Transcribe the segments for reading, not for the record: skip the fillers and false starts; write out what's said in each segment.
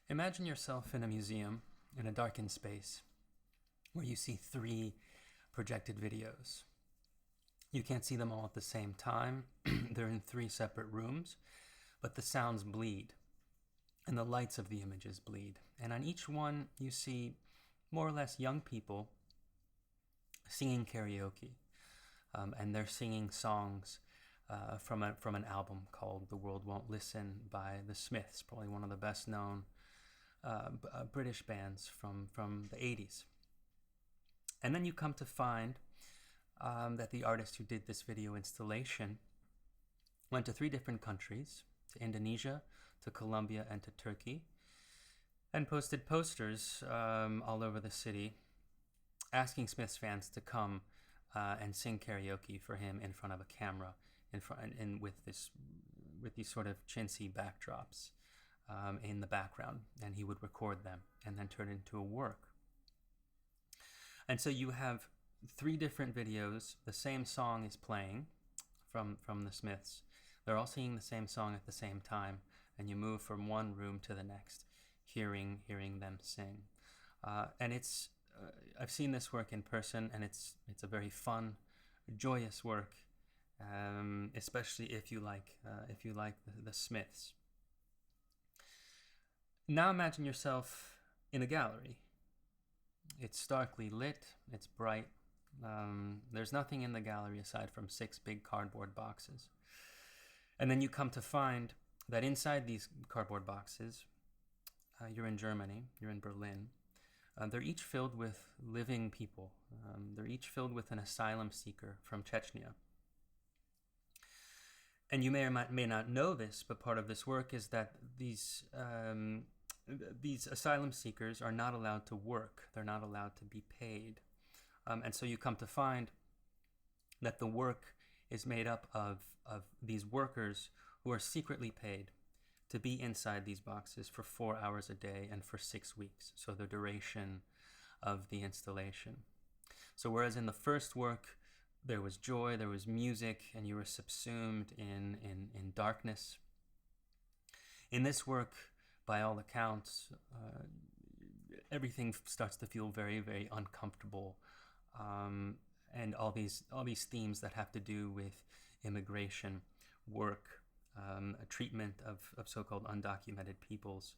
Imagine yourself in a museum in a darkened space where you see three projected videos. You can't see them all at the same time. They're in three separate rooms, but the sounds bleed and the lights of the images bleed. And on each one, you see more or less young people singing karaoke. And they're singing songs from an album called The World Won't Listen by the Smiths, probably one of the best known British bands from the 80s. And then you come to find that the artist who did this video installation went to three different countries, to Indonesia, to Colombia, and to Turkey, and posted posters all over the city asking Smiths fans to come and sing karaoke for him in front of a camera, with these sort of chintzy backdrops in the background, and he would record them and then turn it into a work. And so you have three different videos. The same song is playing from the Smiths. They're all singing the same song at the same time, and you move from one room to the next, hearing them sing. And it's I've seen this work in person, and it's a very fun, joyous work, especially if you like the Smiths. Now imagine yourself in a gallery. It's starkly lit, it's bright. There's nothing in the gallery aside from 6 big cardboard boxes. And then you come to find that inside these cardboard boxes, you're in Germany, you're in Berlin. They're each filled with living people. They're each filled with an asylum seeker from Chechnya. And you may or may not know this, but part of this work is that these asylum seekers are not allowed to work. They're not allowed to be paid. And so you come to find that the work is made up of these workers who are secretly paid to be inside these boxes for 4 hours a day and for 6 weeks, so the duration of the installation. So whereas in the first work there was joy, there was music, and you were subsumed in darkness, in this work, by all accounts, everything starts to feel very, very uncomfortable, and all these themes that have to do with immigration, work, a treatment of so-called undocumented peoples,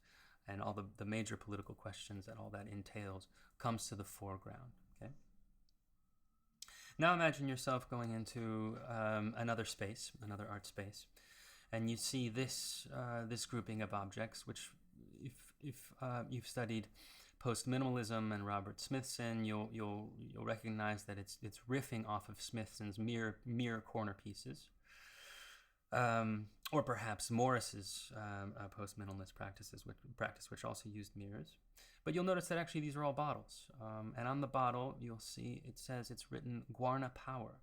and all the major political questions that all that entails comes to the foreground. Okay. Now imagine yourself going into another space, another art space, and you see this grouping of objects, which, if you've studied post-minimalism and Robert Smithson, you'll recognize that it's riffing off of Smithson's mirror corner pieces. Or perhaps Morris's post-minimalist practice, which also used mirrors. But you'll notice that actually these are all bottles. And on the bottle, you'll see it says it's written Guarna Power.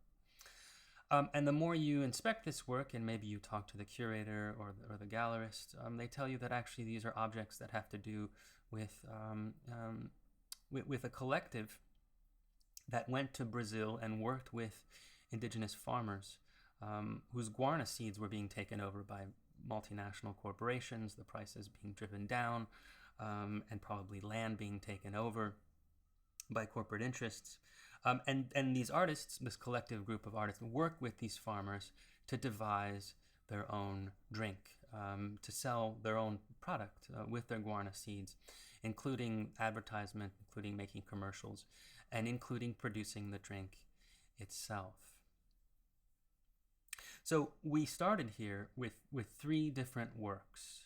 And the more you inspect this work, and maybe you talk to the curator or the gallerist, they tell you that actually these are objects that have to do with a collective that went to Brazil and worked with indigenous farmers, whose guarana seeds were being taken over by multinational corporations, the prices being driven down, and probably land being taken over by corporate interests. And these artists, this collective group of artists, work with these farmers to devise their own drink, to sell their own product with their guarana seeds, including advertisement, including making commercials, and including producing the drink itself. So we started here with 3 different works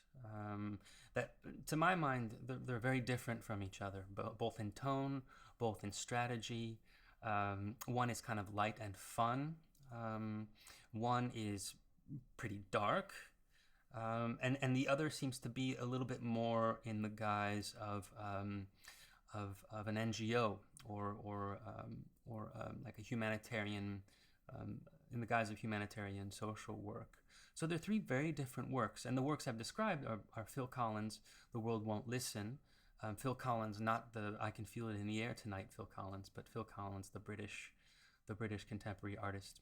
that, to my mind, they're very different from each other, both in tone, both in strategy. One is kind of light and fun. One is pretty dark. And the other seems to be a little bit more in the guise of an NGO or like a humanitarian, in the guise of humanitarian social work. So they're 3 very different works, and the works I've described are Phil Collins' The World Won't Listen. Phil Collins, not the I Can Feel It in the Air Tonight Phil Collins, but Phil Collins, the British contemporary artist.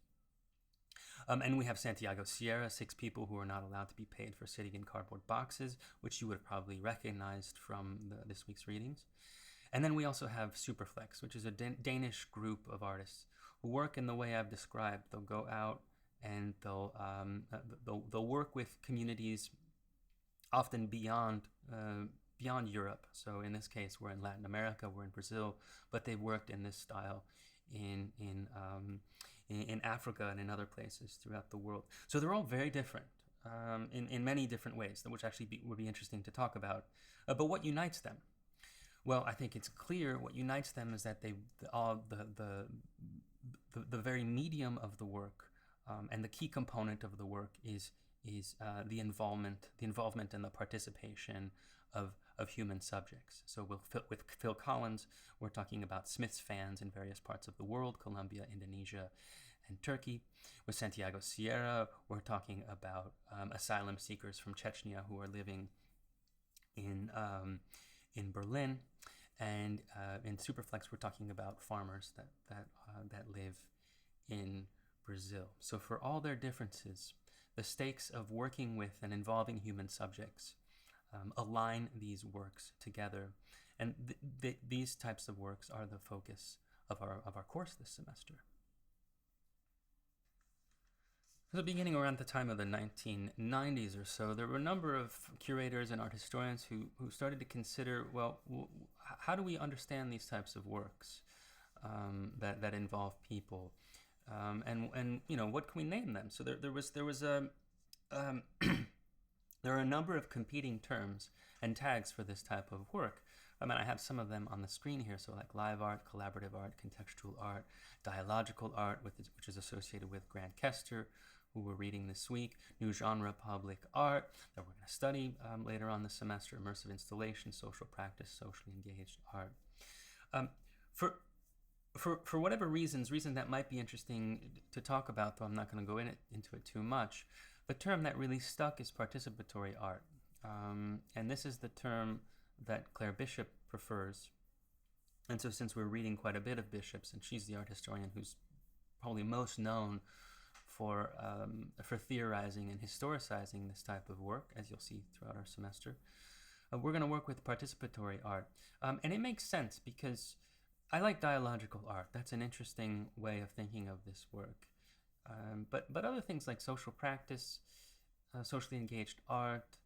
And we have Santiago Sierra, 6 people who are not allowed to be paid for sitting in cardboard boxes, which you would have probably recognized from this week's readings. And then we also have Superflex, which is a Danish group of artists who work in the way I've described. They'll go out and they'll work with communities often beyond Europe. So in this case, we're in Latin America, we're in Brazil, but they've worked in this style in Africa and in other places throughout the world. So they're all very different in many different ways, which actually would be interesting to talk about. But what unites them? Well, I think it's clear what unites them is that the very medium of the work and the key component of the work is the involvement and the participation of human subjects. So with Phil Collins, we're talking about Smith's fans in various parts of the world, Colombia, Indonesia, and Turkey. With Santiago Sierra, we're talking about asylum seekers from Chechnya who are living in Berlin. And in Superflex, we're talking about farmers that live in Brazil. So for all their differences, the stakes of working with and involving human subjects align these works together. And these types of works are the focus of our course this semester. So beginning around the time of the 1990s or so, there were a number of curators and art historians who started to consider, well, how do we understand these types of works that involve people, and what can we name them? So there was a there are a number of competing terms and tags for this type of work. I have some of them on the screen here, so like live art, collaborative art, contextual art, dialogical art, which is associated with Grant Kester, who we're reading this week, new genre public art that we're going to study later on this semester, immersive installation, social practice, socially engaged art. For whatever reasons that might be interesting to talk about, though I'm not going to go into it too much, the term that really stuck is participatory art. And this is the term that Claire Bishop prefers. And so since we're reading quite a bit of Bishop's, and she's the art historian who's probably most known for theorizing and historicizing this type of work, as you'll see throughout our semester, we're going to work with participatory art. And it makes sense because I like dialogical art. That's an interesting way of thinking of this work. But other things like social practice, socially engaged art,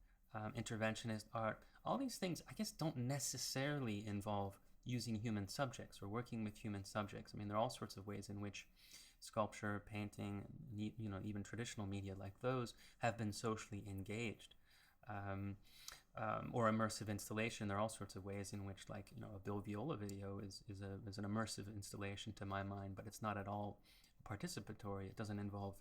interventionist art, all these things, I guess, don't necessarily involve using human subjects or working with human subjects. There are all sorts of ways in which sculpture, painting, even traditional media like those have been socially engaged. Or immersive installation. There are all sorts of ways in which, a Bill Viola video is an immersive installation to my mind, but it's not at all participatory. It doesn't involve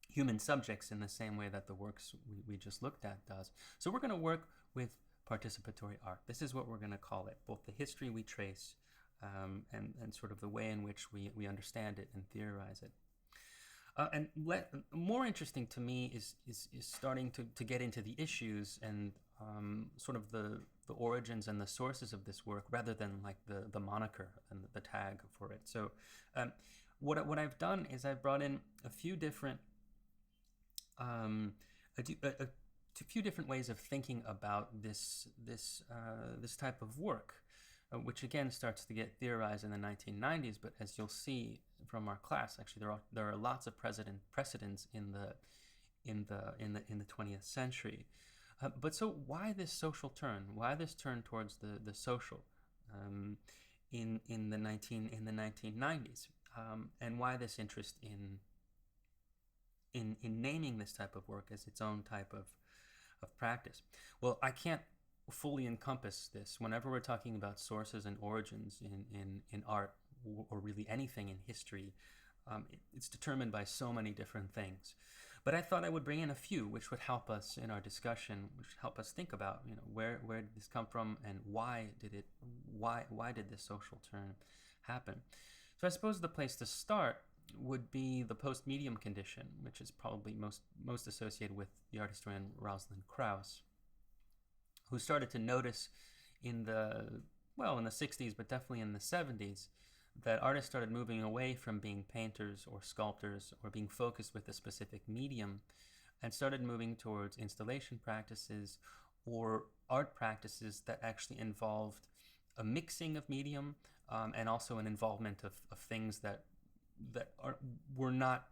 human subjects in the same way that the works we just looked at does. So we're going to work with participatory art. This is what we're going to call it, both the history we trace and sort of the way in which we understand it and theorize it. And more interesting to me is starting to get into the issues and sort of the origins and the sources of this work, rather than like the moniker and the tag for it. So what I've done is I've brought in a few different ways of thinking about this type of work, which again starts to get theorized in the 1990s. But as you'll see from our class, actually there are lots of precedents in the 20th century. But so why this social turn? Why this turn towards the social in the 1990s? And why this interest in naming this type of work as its own type of practice? Well, I can't fully encompass this. Whenever we're talking about sources and origins in art, or really anything in history, it's determined by so many different things. But I thought I would bring in a few which would help us in our discussion, which help us think about where did this come from and why did this social turn happen. So I suppose the place to start would be the post-medium condition, which is probably most associated with the art historian Rosalind Krauss, who started to notice in the 60s, but definitely in the 70s, that artists started moving away from being painters or sculptors or being focused with a specific medium and started moving towards installation practices or art practices that actually involved a mixing of medium and also an involvement of things that were not,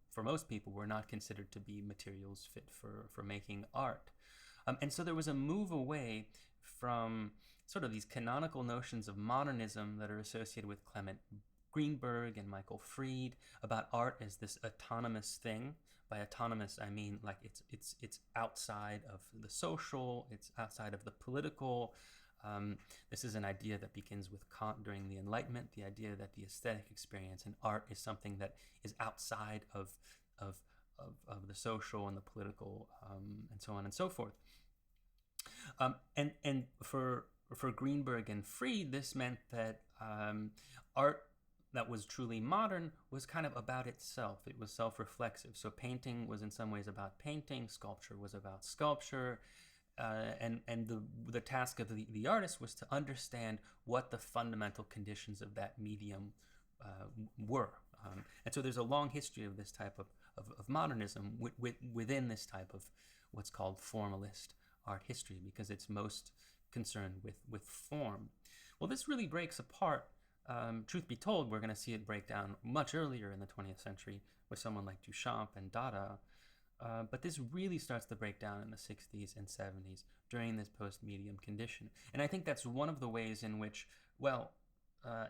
for most people, were not considered to be materials fit for making art. And so there was a move away from sort of these canonical notions of modernism that are associated with Clement Greenberg and Michael Fried about art as this autonomous thing. By autonomous, I mean like it's outside of the social, it's outside of the political. This is an idea that begins with Kant during the Enlightenment, the idea that the aesthetic experience in art is something that is outside of the social and the political, and so on and so forth. And for Greenberg and Fried, this meant that art that was truly modern was kind of about itself. It was self-reflexive. So painting was in some ways about painting, sculpture was about sculpture, and the task of the artist was to understand what the fundamental conditions of that medium were. And so there's a long history of this type of modernism within this type of what's called formalist art history, because it's most concerned with form. Well, this really breaks apart. Truth be told, we're going to see it break down much earlier in the 20th century with someone like Duchamp and Dada. But this really starts to break down in the 60s and 70s during this post-medium condition. And I think that's one of the ways in which, well,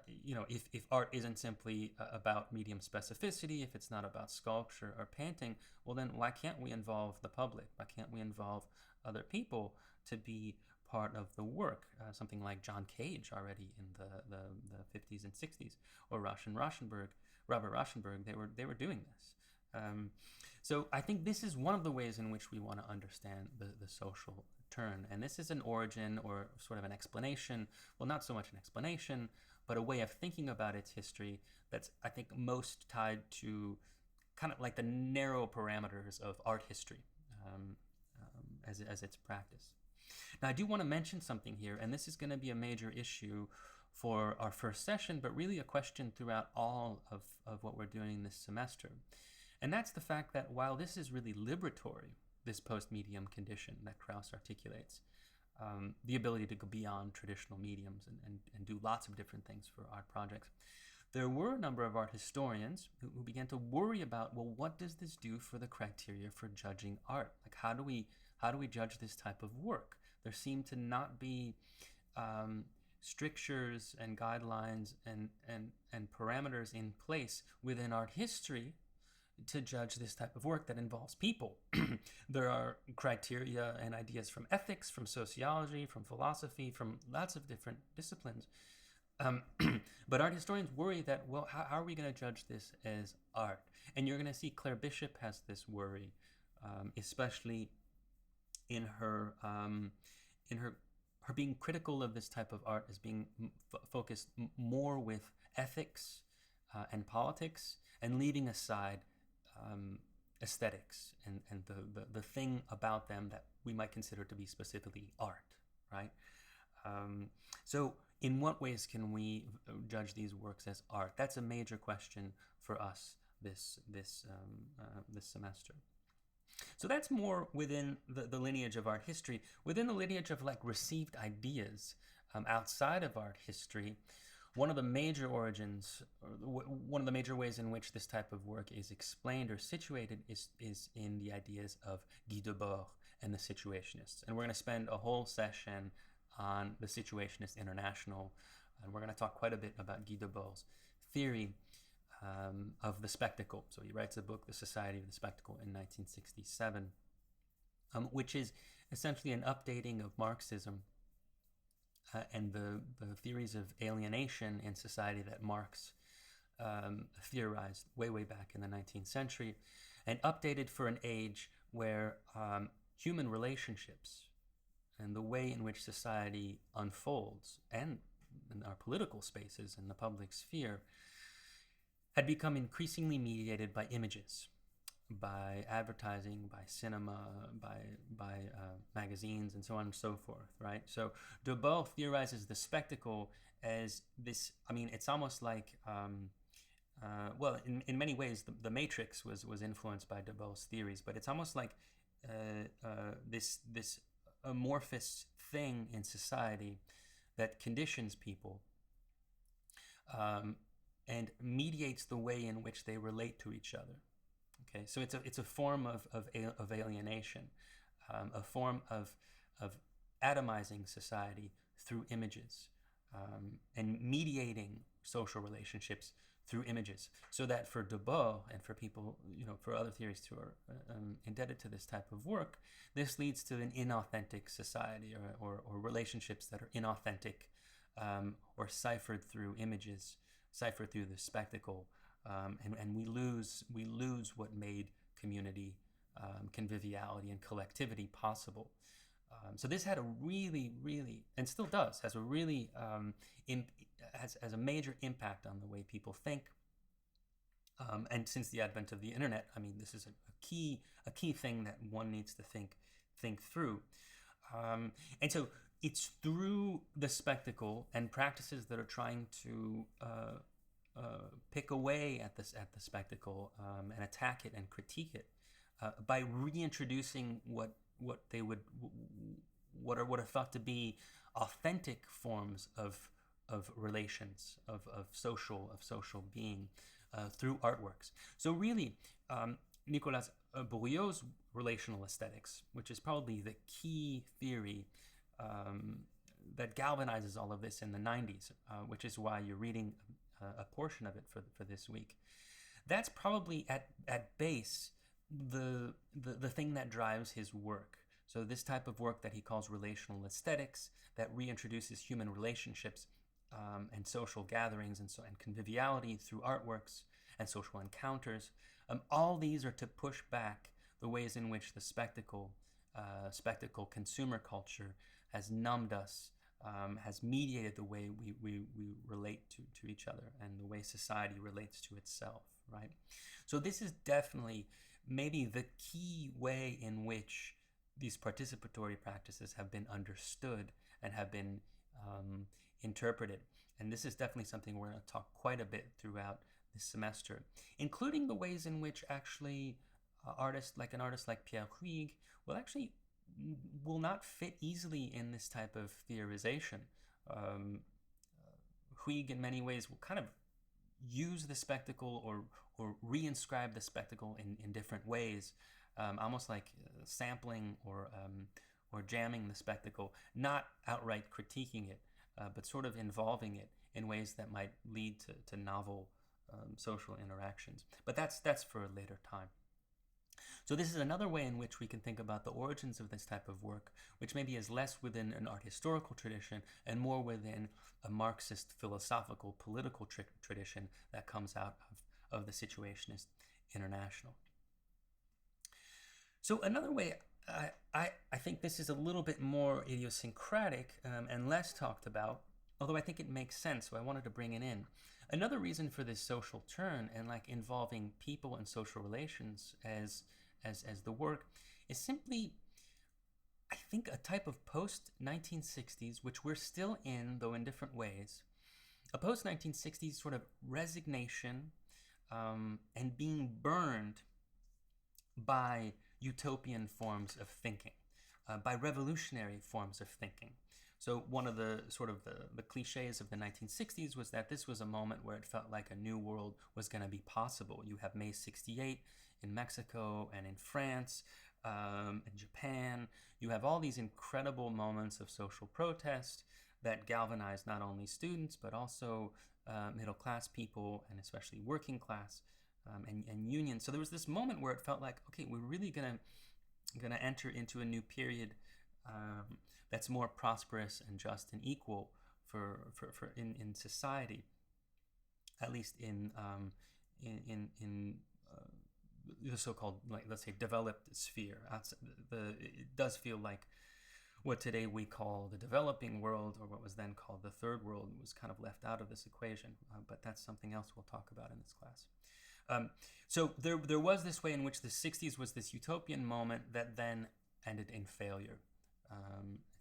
if art isn't simply about medium specificity, if it's not about sculpture or painting, well then why can't we involve the public? Why can't we involve other people to be part of the work? Something like John Cage already in the 50s and 60s, or Robert Rauschenberg, they were doing this. So I think this is one of the ways in which we want to understand the social turn. And this is an origin or sort of an explanation, well, not so much an explanation, but a way of thinking about its history that's, I think, most tied to kind of like the narrow parameters of art history as its practice. Now, I do want to mention something here, and this is going to be a major issue for our first session, but really a question throughout all of what we're doing this semester. And that's the fact that while this is really liberatory, this post-medium condition that Krauss articulates, the ability to go beyond traditional mediums and do lots of different things for art projects, there were a number of art historians who began to worry about, well, what does this do for the criteria for judging art? Like, how do we judge this type of work? There seem to not be strictures and guidelines and parameters in place within art history to judge this type of work that involves people. There are criteria and ideas from ethics, from sociology, from philosophy, from lots of different disciplines. But art historians worry that, well, how are we going to judge this as art? And you're going to see Claire Bishop has this worry, especially in her being critical of this type of art as being focused more with ethics and politics, and leaving aside aesthetics and the thing about them that we might consider to be specifically art, right? So in what ways can we judge these works as art? That's a major question for us this semester. So that's more within the lineage of art history. Within the lineage of like received ideas outside of art history, one of the major origins, or one of the major ways in which this type of work is explained or situated is in the ideas of Guy Debord and the Situationists. And we're going to spend a whole session on the Situationist International, and we're going to talk quite a bit about Guy Debord's theory of the spectacle. So he writes a book, The Society of the Spectacle, in 1967, which is essentially an updating of Marxism and the theories of alienation in society that Marx theorized way back in the 19th century, and updated for an age where human relationships and the way in which society unfolds, and in our political spaces and the public sphere, had become increasingly mediated by images. by advertising, by cinema, by magazines, and so on and so forth, right? So Debout theorizes the spectacle as this. I mean, it's almost like, well, in many ways, the Matrix was influenced by Debout's theories, but it's almost like this amorphous thing in society that conditions people and mediates the way in which they relate to each other. Okay, so it's a form of alienation, a form of atomizing society through images, and mediating social relationships through images. So that for Debout and for people, for other theorists who are indebted to this type of work, this leads to an inauthentic society or relationships that are inauthentic, or ciphered through images, ciphered through the spectacle. And we lose what made community, conviviality, and collectivity possible. So this had a really, and still does, has a really has a major impact on the way people think. And since the advent of the internet, I mean, this is a key thing that one needs to think through. And so it's through the spectacle and practices that are trying to pick away at the spectacle, and attack it and critique it, by reintroducing what are thought to be authentic forms of relations, of social being, through artworks. So really, Nicolas Bourriaud's relational aesthetics, which is probably the key theory that galvanizes all of this in the 90s, which is why you're reading a portion of it for this week. That's probably at base the thing that drives his work. So this type of work that he calls relational aesthetics, that reintroduces human relationships, and social gatherings and conviviality through artworks and social encounters. All these are to push back the ways in which the spectacle consumer culture has numbed us, has mediated the way we relate to each other and the way society relates to itself, right? So this is definitely maybe the key way in which these participatory practices have been understood and have been interpreted. And this is definitely something we're going to talk quite a bit throughout this semester, including the ways in which actually an artist like Pierre Huyghe will not fit easily in this type of theorization. Huyghe in many ways will kind of use the spectacle or reinscribe the spectacle in different ways, almost like sampling or jamming the spectacle, not outright critiquing it, but sort of involving it in ways that might lead to novel social interactions. But that's for a later time. So this is another way in which we can think about the origins of this type of work, which maybe is less within an art historical tradition and more within a Marxist philosophical political tradition that comes out of the Situationist International. So another way, I think this is a little bit more idiosyncratic and less talked about, although I think it makes sense, so I wanted to bring it in. Another reason for this social turn and involving people and social relations as the work is simply, I think, a type of post-1960s, which we're still in, though in different ways, a post-1960s sort of resignation and being burned by utopian forms of thinking, by revolutionary forms of thinking. So one of the sort of the cliches of the 1960s was that this was a moment where it felt like a new world was going to be possible. You have May 68 in Mexico and in France, in Japan. You have all these incredible moments of social protest that galvanized not only students, but also middle-class people and especially working class and unions. So there was this moment where it felt like, okay, we're really gonna enter into a new period that's more prosperous and just and equal for in society, at least in the so-called, let's say, developed sphere. It does feel like what today we call the developing world, or what was then called the third world, was kind of left out of this equation. But that's something else we'll talk about in this class. So there was this way in which the 60s was this utopian moment that then ended in failure,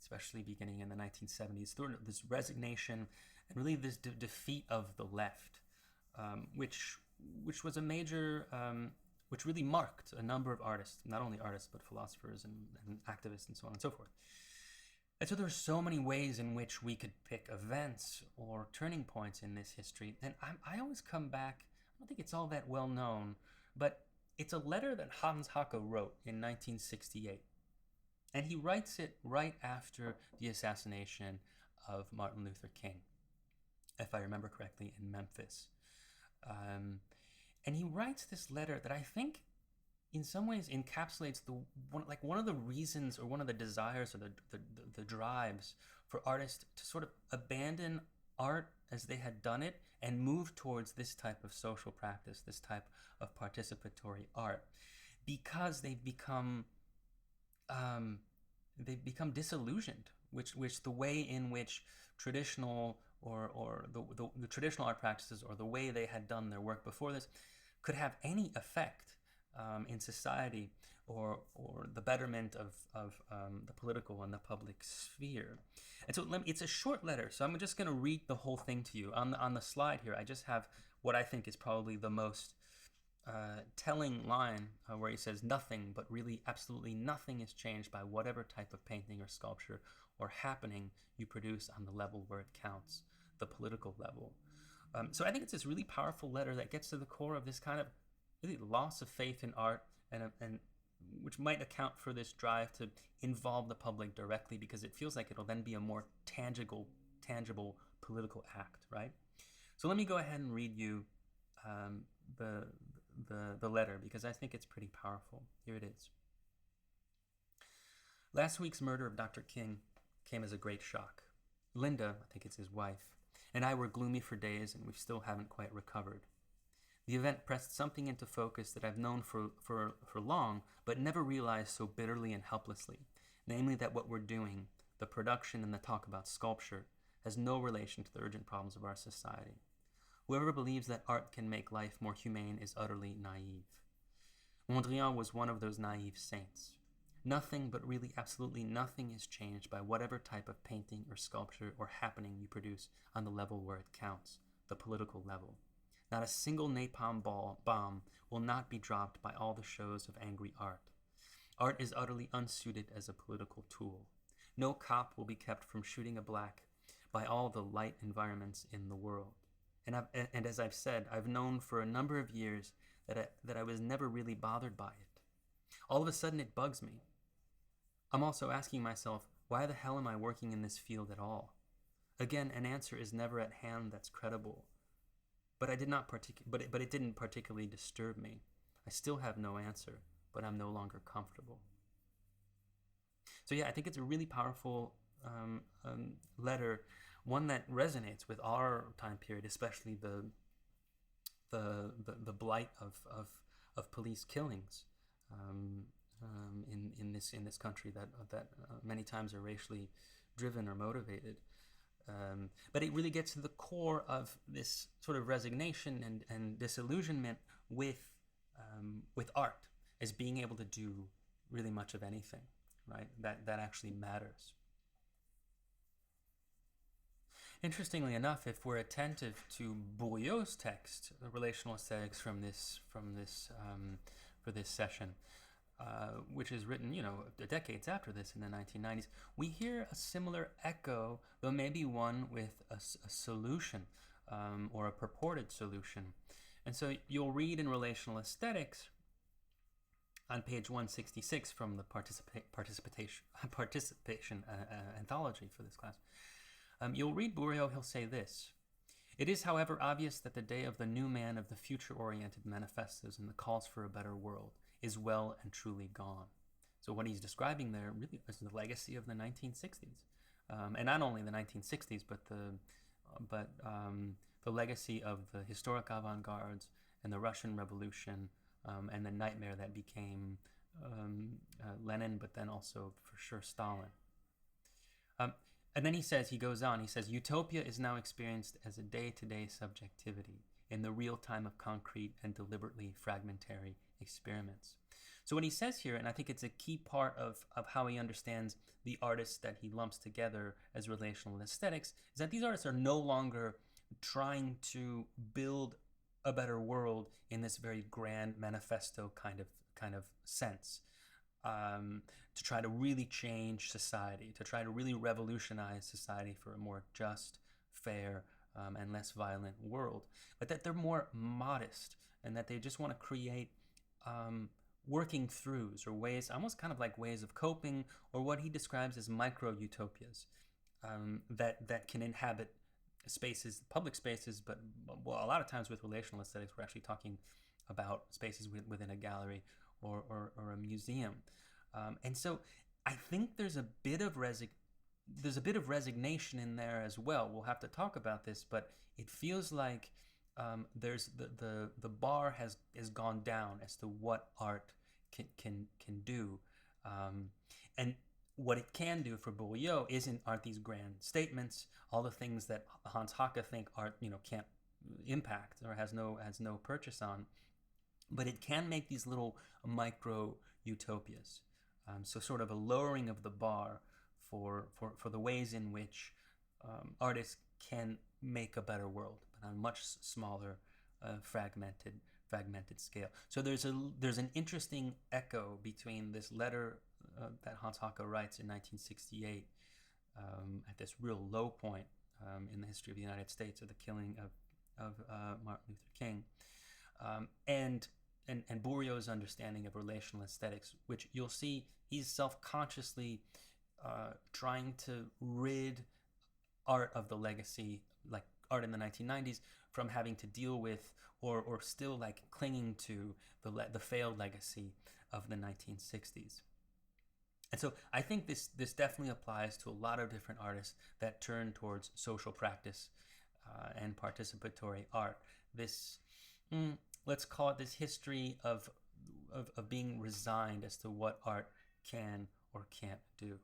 especially beginning in the 1970s. This resignation and really this defeat of the left, which was a major, which really marked a number of artists, not only artists, but philosophers and activists and so on and so forth. And so there are so many ways in which we could pick events or turning points in this history. And I always come back, I don't think it's all that well known, but it's a letter that Hans Haacke wrote in 1968. And he writes it right after the assassination of Martin Luther King, if I remember correctly, in Memphis. And he writes this letter that I think in some ways encapsulates one of the reasons or one of the desires or the drives for artists to sort of abandon art as they had done it and move towards this type of social practice, this type of participatory art, because they've become disillusioned, which the way in which traditional or the traditional art practices or the way they had done their work before this could have any effect in society or the betterment of the political and the public sphere. And so it's a short letter, so I'm just going to read the whole thing to you. On the slide here, I just have what I think is probably the most telling line where he says, "Nothing, but really absolutely nothing is changed by whatever type of painting or sculpture or happening you produce on the level where it counts, the political level." So I think it's this really powerful letter that gets to the core of this kind of really loss of faith in art, and which might account for this drive to involve the public directly, because it feels like it'll then be a more tangible political act, right? So let me go ahead and read you the letter, because I think it's pretty powerful. Here it is. Last week's murder of Dr. King came as a great shock. Linda, I think it's his wife, and I were gloomy for days, and we still haven't quite recovered. The event pressed something into focus that I've known for long, but never realized so bitterly and helplessly, namely that what we're doing, the production and the talk about sculpture, has no relation to the urgent problems of our society. Whoever believes that art can make life more humane is utterly naive. Mondrian was one of those naive saints. Nothing, but really absolutely nothing, is changed by whatever type of painting or sculpture or happening you produce on the level where it counts, the political level. Not a single napalm bomb will not be dropped by all the shows of angry art. Art is utterly unsuited as a political tool. No cop will be kept from shooting a black by all the light environments in the world. And as I've said, I've known for a number of years that I was never really bothered by it. All of a sudden it bugs me. I'm also asking myself, why the hell am I working in this field at all? Again, an answer is never at hand that's credible. But it didn't particularly disturb me. I still have no answer, but I'm no longer comfortable. So yeah, I think it's a really powerful letter, one that resonates with our time period, especially the blight of police killings in this country that many times are racially driven or motivated. But it really gets to the core of this sort of resignation and disillusionment with art as being able to do really much of anything, right? That actually matters. Interestingly enough, if we're attentive to Bourriaud's text, the Relational Aesthetics, for this session, which is written, decades after this in the 1990s, we hear a similar echo, though maybe one with a solution or a purported solution. And so you'll read in Relational Aesthetics on page 166 from the participation anthology for this class. You'll read Bourriaud. He'll say this: "It is, however, obvious that the day of the new man, of the future-oriented manifestos and the calls for a better world, is well and truly gone." So what he's describing there really is the legacy of the 1960s, and not only the 1960s, but the legacy of the historic avant-gardes and the Russian Revolution, and the nightmare that became Lenin, but then also for sure Stalin. And then he goes on, utopia is now experienced as a day-to-day subjectivity, in the real time of concrete and deliberately fragmentary experiments. So what he says here, and I think it's a key part of how he understands the artists that he lumps together as relational aesthetics, is that these artists are no longer trying to build a better world in this very grand manifesto kind of sense, to try to really change society, to try to really revolutionize society for a more just, fair, and less violent world, but that they're more modest and that they just want to create working throughs or ways, almost kind of like ways of coping, or what he describes as micro utopias, that can inhabit spaces, public spaces, but well, a lot of times with relational aesthetics, we're actually talking about spaces within a gallery or a museum. And so I think there's a bit of resignation in there as well. We'll have to talk about this, but it feels like there's the bar has gone down as to what art can do, and what it can do for Bourdieu aren't these grand statements, all the things that Hans Haacke think art can't impact or has no purchase on, but it can make these little micro utopias. So sort of a lowering of the bar for the ways in which artists can make a better world, but on a much smaller, fragmented scale. So there's an interesting echo between this letter that Hans Haacke writes in 1968 at this real low point in the history of the United States, of the killing of Martin Luther King, and Bourdieu's understanding of relational aesthetics, which you'll see he's self-consciously trying to rid art of the legacy, like art in the 1990s, from having to deal with or still like clinging to the failed legacy of the 1960s. And so I think this definitely applies to a lot of different artists that turn towards social practice and participatory art. This, let's call it this history of being resigned as to what art can or can't do.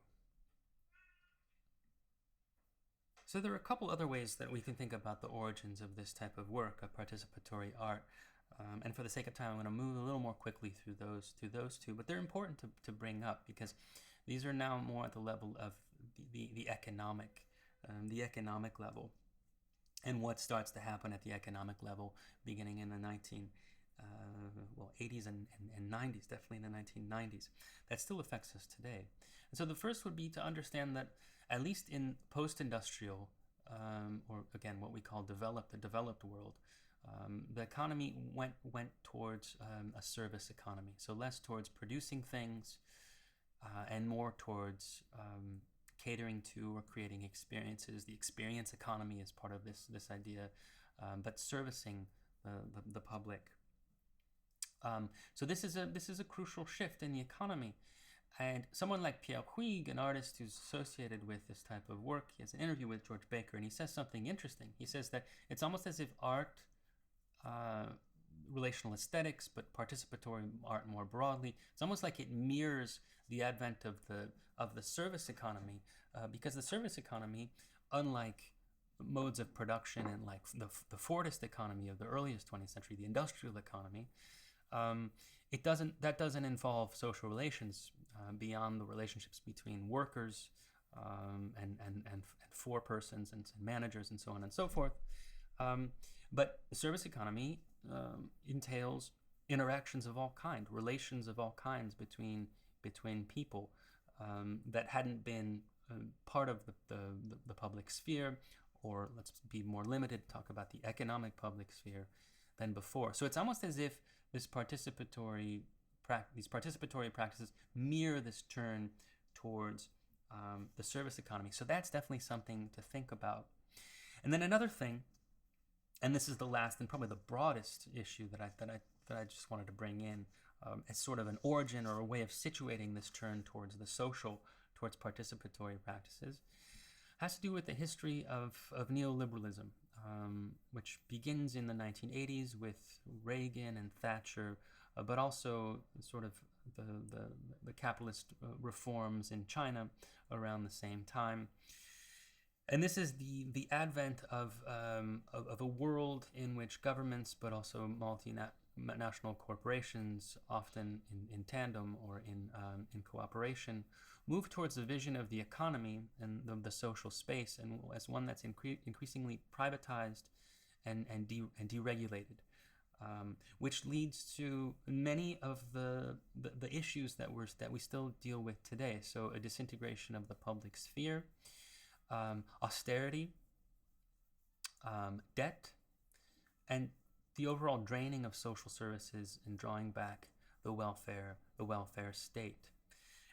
So there are a couple other ways that we can think about the origins of this type of work, of participatory art. And for the sake of time, I'm going to move a little more quickly through those two, but they're important to bring up because these are now more at the level of the economic level, and what starts to happen at the economic level beginning in the 80s and 90s, definitely in the 1990s. That still affects us today. And so the first would be to understand that at least in post-industrial, or again what we call the developed world, the economy went towards a service economy, so less towards producing things and more towards catering to or creating experiences. The experience economy is part of this idea, but servicing the public. So this is a crucial shift in the economy. And someone like Pierre Huyghe, an artist who's associated with this type of work, he has an interview with George Baker, and he says something interesting. He says that it's almost as if art, relational aesthetics, but participatory art more broadly, it's almost like it mirrors the advent of the service economy, because the service economy, unlike modes of production and like the Fordist economy of the earliest 20th century, the industrial economy, that doesn't involve social relations beyond the relationships between workers and forepersons and managers and so on and so forth. But the service economy entails interactions of all kinds, relations of all kinds between people that hadn't been part of the public sphere, or let's be more limited, talk about the economic public sphere, than before. So it's almost as if these participatory practices mirror this turn towards the service economy. So that's definitely something to think about. And then another thing, and this is the last and probably the broadest issue that I just wanted to bring in as sort of an origin or a way of situating this turn towards the social, towards participatory practices, has to do with the history of neoliberalism, which begins in the 1980s with Reagan and Thatcher, but also sort of the capitalist reforms in China around the same time. And this is the advent of a world in which governments, but also multinational corporations, often in tandem or in cooperation, move towards a vision of the economy and the social space, and as one that's increasingly privatized and deregulated, which leads to many of the issues that we still deal with today. So a disintegration of the public sphere, austerity, debt, and the overall draining of social services and drawing back the welfare state.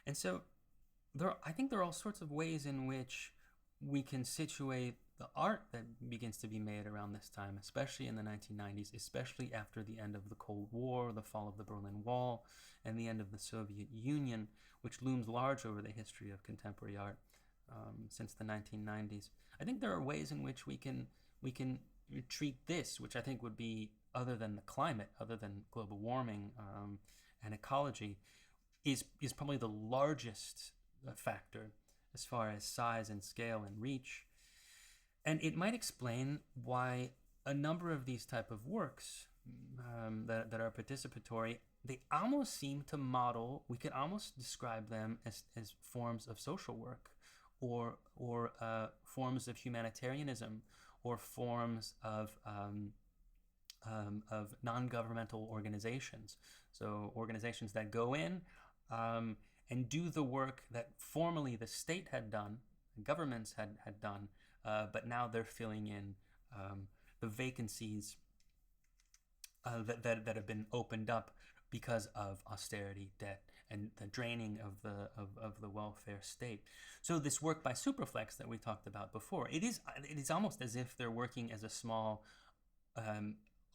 And so I think there are all sorts of ways in which we can situate the art that begins to be made around this time, especially in the 1990s, especially after the end of the Cold War, the fall of the Berlin Wall, and the end of the Soviet Union, which looms large over the history of contemporary art since the 1990s. I think there are ways in which we can treat this, which I think would be, other than the climate, other than global warming and ecology, is probably the largest factor as far as size and scale and reach. And it might explain why a number of these type of works that are participatory, they almost seem to model, we could almost describe them as forms of social work, or forms of humanitarianism, or forms of non-governmental organizations. So organizations that go in and do the work that formerly the state had done, governments had done, but now they're filling in the vacancies that have been opened up because of austerity, debt, and the draining of the welfare state. So this work by Superflex that we talked about before, it is almost as if they're working as a small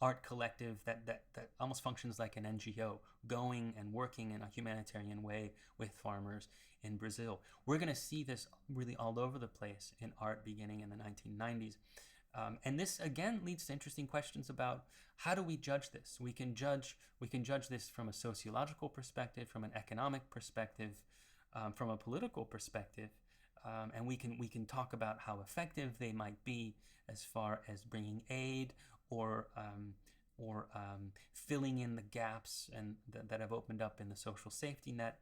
art collective that almost functions like an NGO, going and working in a humanitarian way with farmers in Brazil. We're going to see this really all over the place in art beginning in the 1990s. And this again leads to interesting questions about how do we judge this? We can judge this from a sociological perspective, from an economic perspective, from a political perspective, and we can talk about how effective they might be as far as bringing aid or filling in the gaps and that have opened up in the social safety net.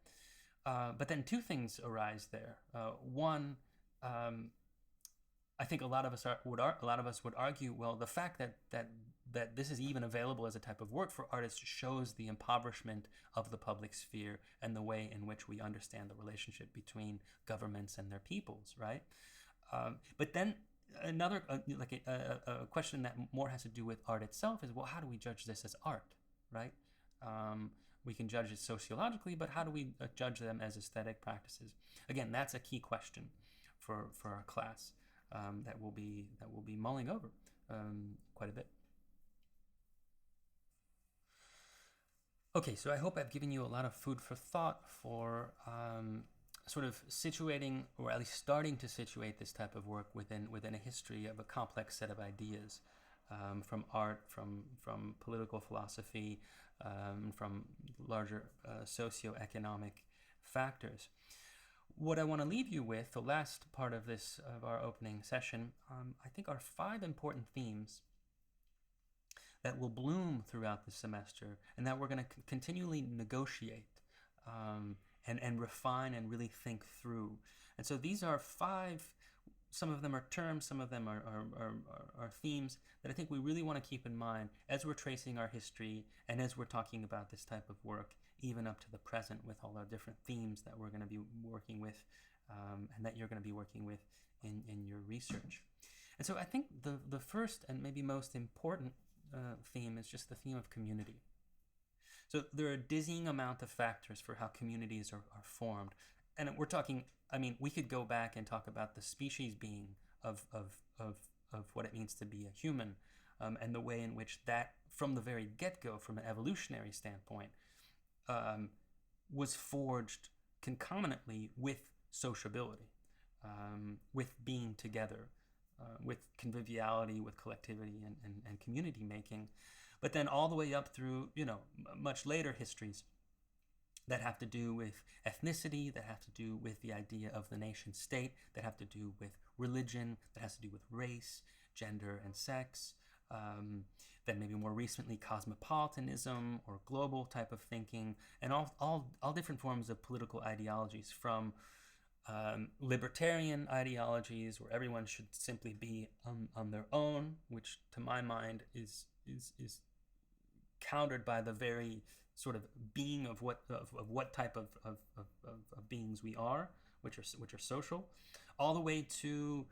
But then two things arise there. One, I think a lot of us would argue, well, the fact that this is even available as a type of work for artists shows the impoverishment of the public sphere and the way in which we understand the relationship between governments and their peoples, right? But then another a question that more has to do with art itself is, well, how do we judge this as art, right? We can judge it sociologically, but how do we judge them as aesthetic practices? Again, that's a key question for our class that we'll be mulling over quite a bit. Okay, so I hope I've given you a lot of food for thought for sort of situating, or at least starting to situate, this type of work within a history of a complex set of ideas, from art, from political philosophy, from larger socioeconomic factors. What I want to leave you with, the last part of our opening session, I think are 5 important themes that will bloom throughout the semester, and that we're going to continually negotiate and refine and really think through. And so these are 5. Some of them are terms, some of them are themes that I think we really want to keep in mind as we're tracing our history and as we're talking about this type of work, even up to the present, with all our different themes that we're going to be working with and that you're going to be working with in your research. And so I think the first and maybe most important theme is just the theme of community. So there are a dizzying amount of factors for how communities are formed. And we're talking, I mean, we could go back and talk about the species being of what it means to be a human, and the way in which that, from the very get-go, from an evolutionary standpoint, was forged concomitantly with sociability, with being together, with conviviality, with collectivity and community making. But then all the way up through, much later histories, that have to do with ethnicity, that have to do with the idea of the nation state, that have to do with religion, that has to do with race, gender, and sex. Then maybe more recently cosmopolitanism or global type of thinking, and all different forms of political ideologies, from libertarian ideologies where everyone should simply be on their own, which to my mind is countered by the very sort of being of what type of beings we are, which are social, all the way to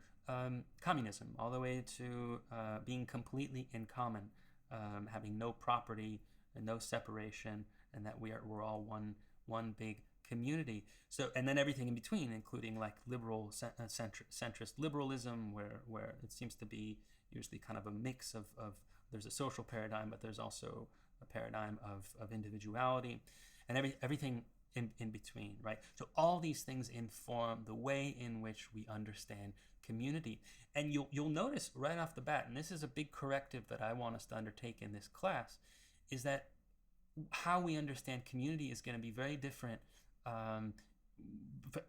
communism, all the way to being completely in common, having no property and no separation, and that we're all one big community. So, and then everything in between, including like liberal centrist liberalism, where it seems to be usually kind of a mix of there's a social paradigm, but there's also a paradigm of individuality, and everything in between, right? So all these things inform the way in which we understand community. And you'll notice right off the bat, and this is a big corrective that I want us to undertake in this class, is that how we understand community is going to be very different,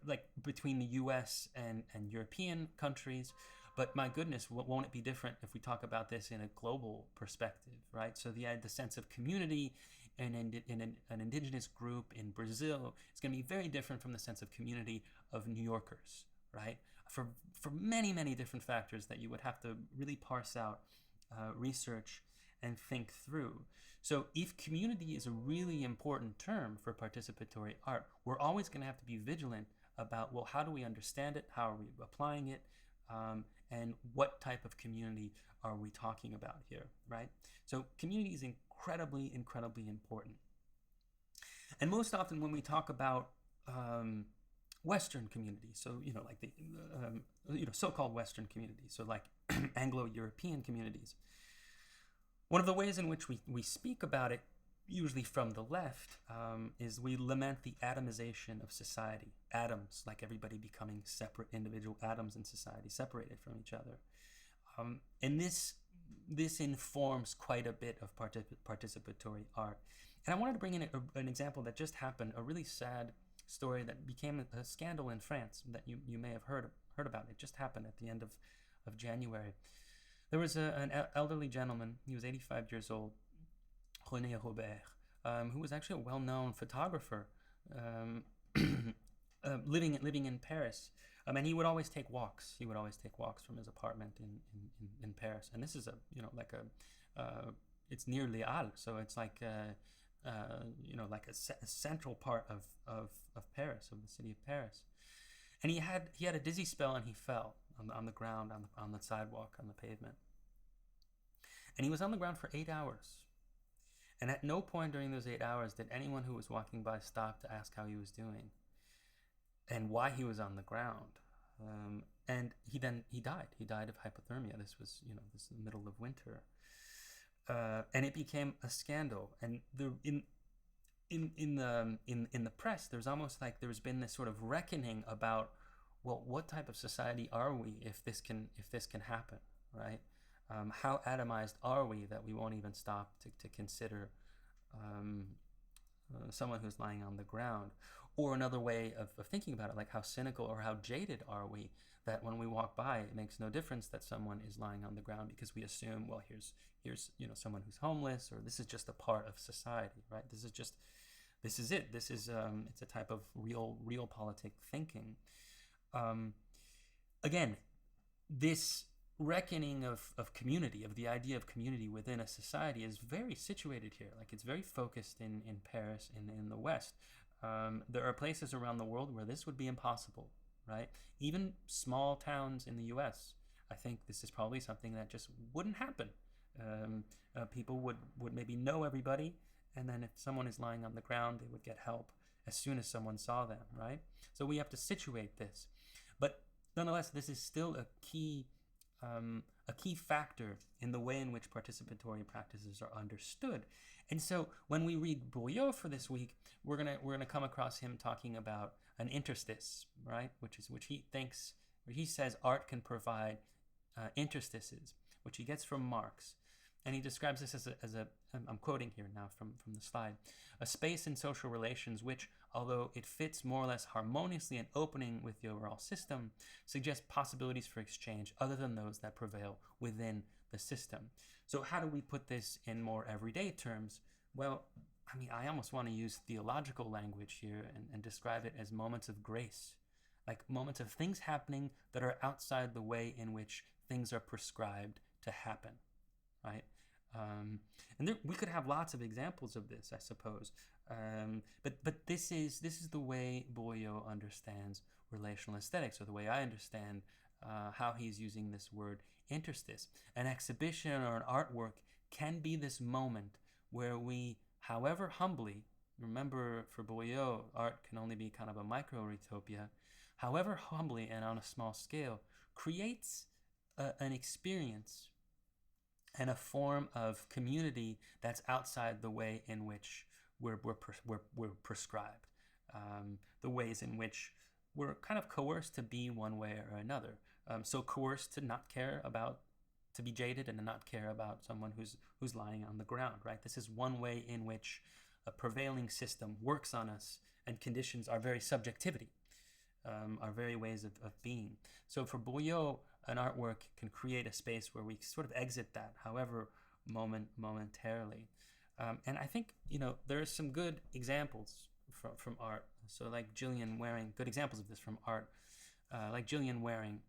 like between the US and European countries. But my goodness, won't it be different if we talk about this in a global perspective, right? So the sense of community in an indigenous group in Brazil is going to be very different from the sense of community of New Yorkers, right? For many, many different factors that you would have to really parse out, research, and think through. So if community is a really important term for participatory art, we're always going to have to be vigilant about, well, how do we understand it? How are we applying it? And what type of community are we talking about here, right? So community is incredibly, incredibly important. And most often when we talk about Western communities, so, like the, so-called Western communities, so like Anglo-European communities, one of the ways in which we speak about it, usually from the left, is we lament the atomization of society. Atoms, like everybody becoming separate individual atoms in society, separated from each other. And this informs quite a bit of participatory art. And I wanted to bring in an example that just happened, a really sad story that became a scandal in France that you may have heard about. It just happened at the end of January. There was an elderly gentleman, he was 85 years old, René Robert, who was actually a well-known photographer, living in Paris, and he would always take walks. He would always take walks from his apartment in Paris. And this is it's near Les Halles, so it's like like a central part of Paris, of the city of Paris. And he had a dizzy spell, and he fell on the ground, on the sidewalk, on the pavement. And he was on the ground for 8 hours. And at no point during those 8 hours did anyone who was walking by stop to ask how he was doing and why he was on the ground. And he died. He died of hypothermia. This was, this is the middle of winter. And it became a scandal. And in the press, there's almost like there's been this sort of reckoning about, well, what type of society are we if this can happen, right? How atomized are we that we won't even stop to consider someone who's lying on the ground? Or another way of thinking about it, like how cynical or how jaded are we that when we walk by, it makes no difference that someone is lying on the ground because we assume, well, here's someone who's homeless, or this is just a part of society, right? This is it. This is it's a type of realpolitik thinking. Again, this reckoning of community, of the idea of community within a society, is very situated here. Like, it's very focused in Paris, in the West. There are places around the world where this would be impossible, right? Even small towns in the US, I think this is probably something that just wouldn't happen. People would maybe know everybody, and then if someone is lying on the ground, they would get help as soon as someone saw them, right? So we have to situate this. But nonetheless, this is still a key factor in the way in which participatory practices are understood. And so when we read Bourdieu for this week, we're gonna come across him talking about an interstice, right? Which he says art can provide interstices, which he gets from Marx. And he describes this as a I'm quoting here now from the slide, a space in social relations which, although it fits more or less harmoniously and opening with the overall system, suggests possibilities for exchange other than those that prevail within the system. So how do we put this in more everyday terms? Well, I mean, I almost want to use theological language here and describe it as moments of grace, like moments of things happening that are outside the way in which things are prescribed to happen, right? And we could have lots of examples of this, I suppose. But this is the way Boyo understands relational aesthetics, or the way I understand how he's using this word interstice. An exhibition or an artwork can be this moment where we, however humbly, remember for Boyo, art can only be kind of a micro-utopia, however humbly and on a small scale, creates an experience and a form of community that's outside the way in which we're prescribed, the ways in which we're kind of coerced to be one way or another. So coerced to not care about, to be jaded and to not care about someone who's lying on the ground, right? This is one way in which a prevailing system works on us and conditions our very subjectivity, our very ways of being. So for Boyo, an artwork can create a space where we sort of exit that, however momentarily. And I think, there are some good examples from art. So like Gillian Waring, good examples of this from art, like Gillian Waring,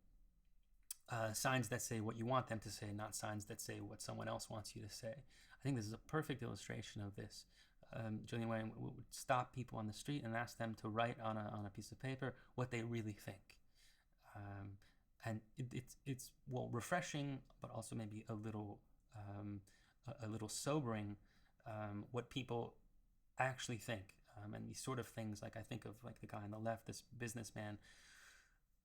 signs that say what you want them to say, not signs that say what someone else wants you to say. I think this is a perfect illustration of this. Gillian Waring would stop people on the street and ask them to write on a piece of paper what they really think. And it's refreshing, but also maybe a little sobering, what people actually think. And these sort of things, like I think of like the guy on the left, this businessman.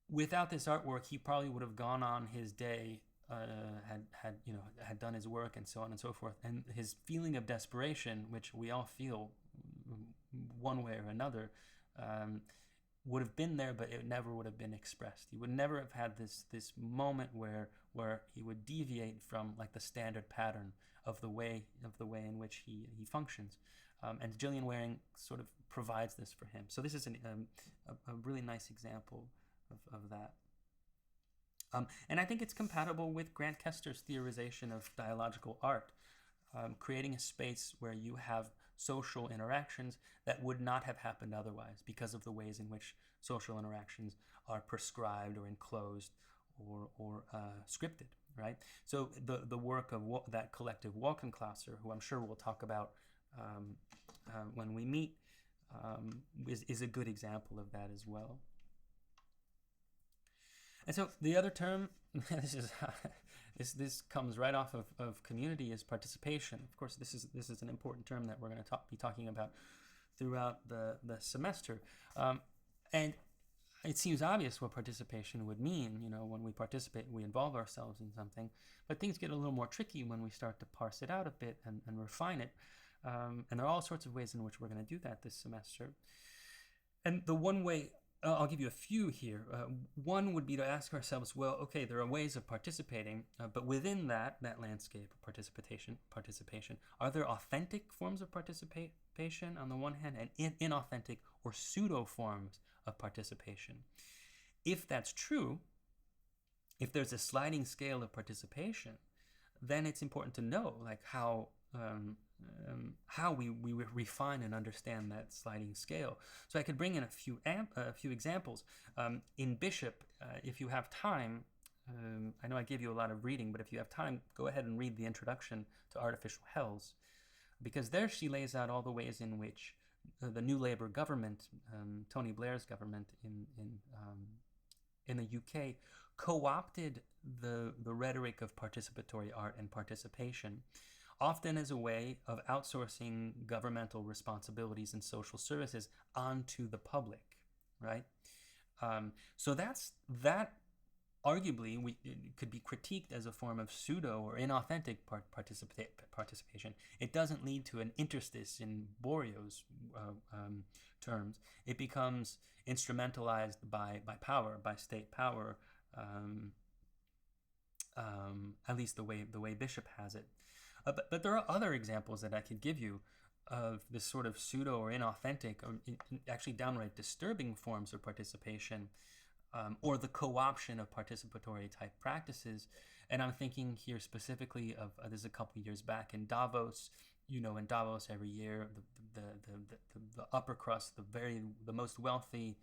Without this artwork, he probably would have gone on his day, had done his work and so on and so forth. And his feeling of desperation, which we all feel one way or another, would have been there, but it never would have been expressed. He would never have had this moment where he would deviate from like the standard pattern of the way in which he functions. And Gillian Waring sort of provides this for him. So this is a really nice example of that. And I think it's compatible with Grant Kester's theorization of dialogical art, creating a space where you have social interactions that would not have happened otherwise because of the ways in which social interactions are prescribed or enclosed or scripted, right? So the work of that collective Walkenclasser, who I'm sure we'll talk about when we meet, is a good example of that as well. And so the other term, this comes right off of community, is participation. Of course, this is an important term that we're going to be talking about throughout the semester. And it seems obvious what participation would mean. When we participate, we involve ourselves in something. But things get a little more tricky when we start to parse it out a bit and refine it. And there are all sorts of ways in which we're going to do that this semester. And the one way, I'll give you a few here. One would be to ask ourselves, well, okay, there are ways of participating, but within that landscape of participation, are there authentic forms of participation on the one hand and inauthentic or pseudo forms of participation? If that's true, if there's a sliding scale of participation, then it's important to know like how we refine and understand that sliding scale. So I could bring in a few examples. In Bishop, if you have time, I know I gave you a lot of reading, but if you have time, go ahead and read the introduction to Artificial Hells, because there she lays out all the ways in which the New Labour government, Tony Blair's government in the UK, co-opted the rhetoric of participatory art and participation, often as a way of outsourcing governmental responsibilities and social services onto the public, right? So that arguably it could be critiqued as a form of pseudo or inauthentic participation. It doesn't lead to an interstice in Bourio's terms. It becomes instrumentalized by power, by state power, at least the way Bishop has it. But there are other examples that I could give you this sort of pseudo or inauthentic or actually downright disturbing forms of participation, or the co-option of participatory type practices. And I'm thinking here specifically of this is a couple years back in Davos. You know, in Davos every year, the upper crust, the most wealthy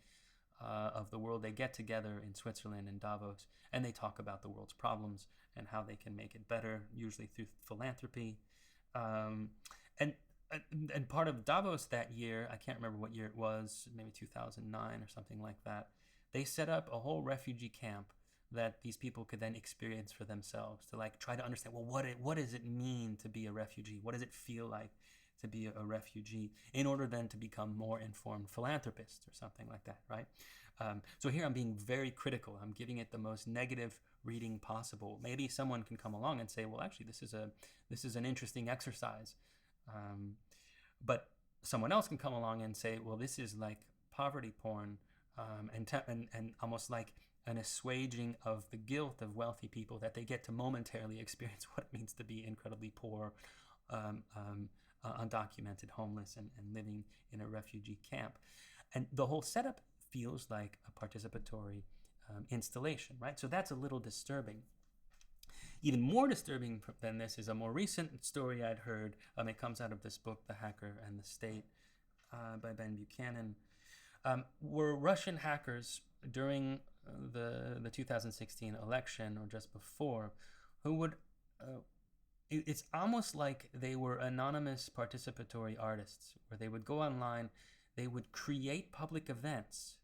of the world, they get together in Switzerland in Davos, and they talk about the world's problems and how they can make it better, usually through philanthropy. And part of Davos that year, I can't remember what year it was, maybe 2009 or something like that, they set up a whole refugee camp that these people could then experience for themselves, to like try to understand, well, what does it mean to be a refugee? What does it feel like to be a refugee, in order then to become more informed philanthropists or something like that, right? So here I'm being very critical. I'm giving it the most negative reading possible. Maybe someone can come along and say, well, actually, this is an interesting exercise. But someone else can come along and say, well, this is like poverty porn, and almost like an assuaging of the guilt of wealthy people, that they get to momentarily experience what it means to be incredibly poor, undocumented, homeless, and living in a refugee camp. And the whole setup feels like a participatory installation, right? So that's a little disturbing. Even more disturbing than this is a more recent story I'd heard. It comes out of this book, The Hacker and the State, by Ben Buchanan. Were Russian hackers during the 2016 election, or just before, who would, it's almost like they were anonymous participatory artists, where they would go online, they would create public events,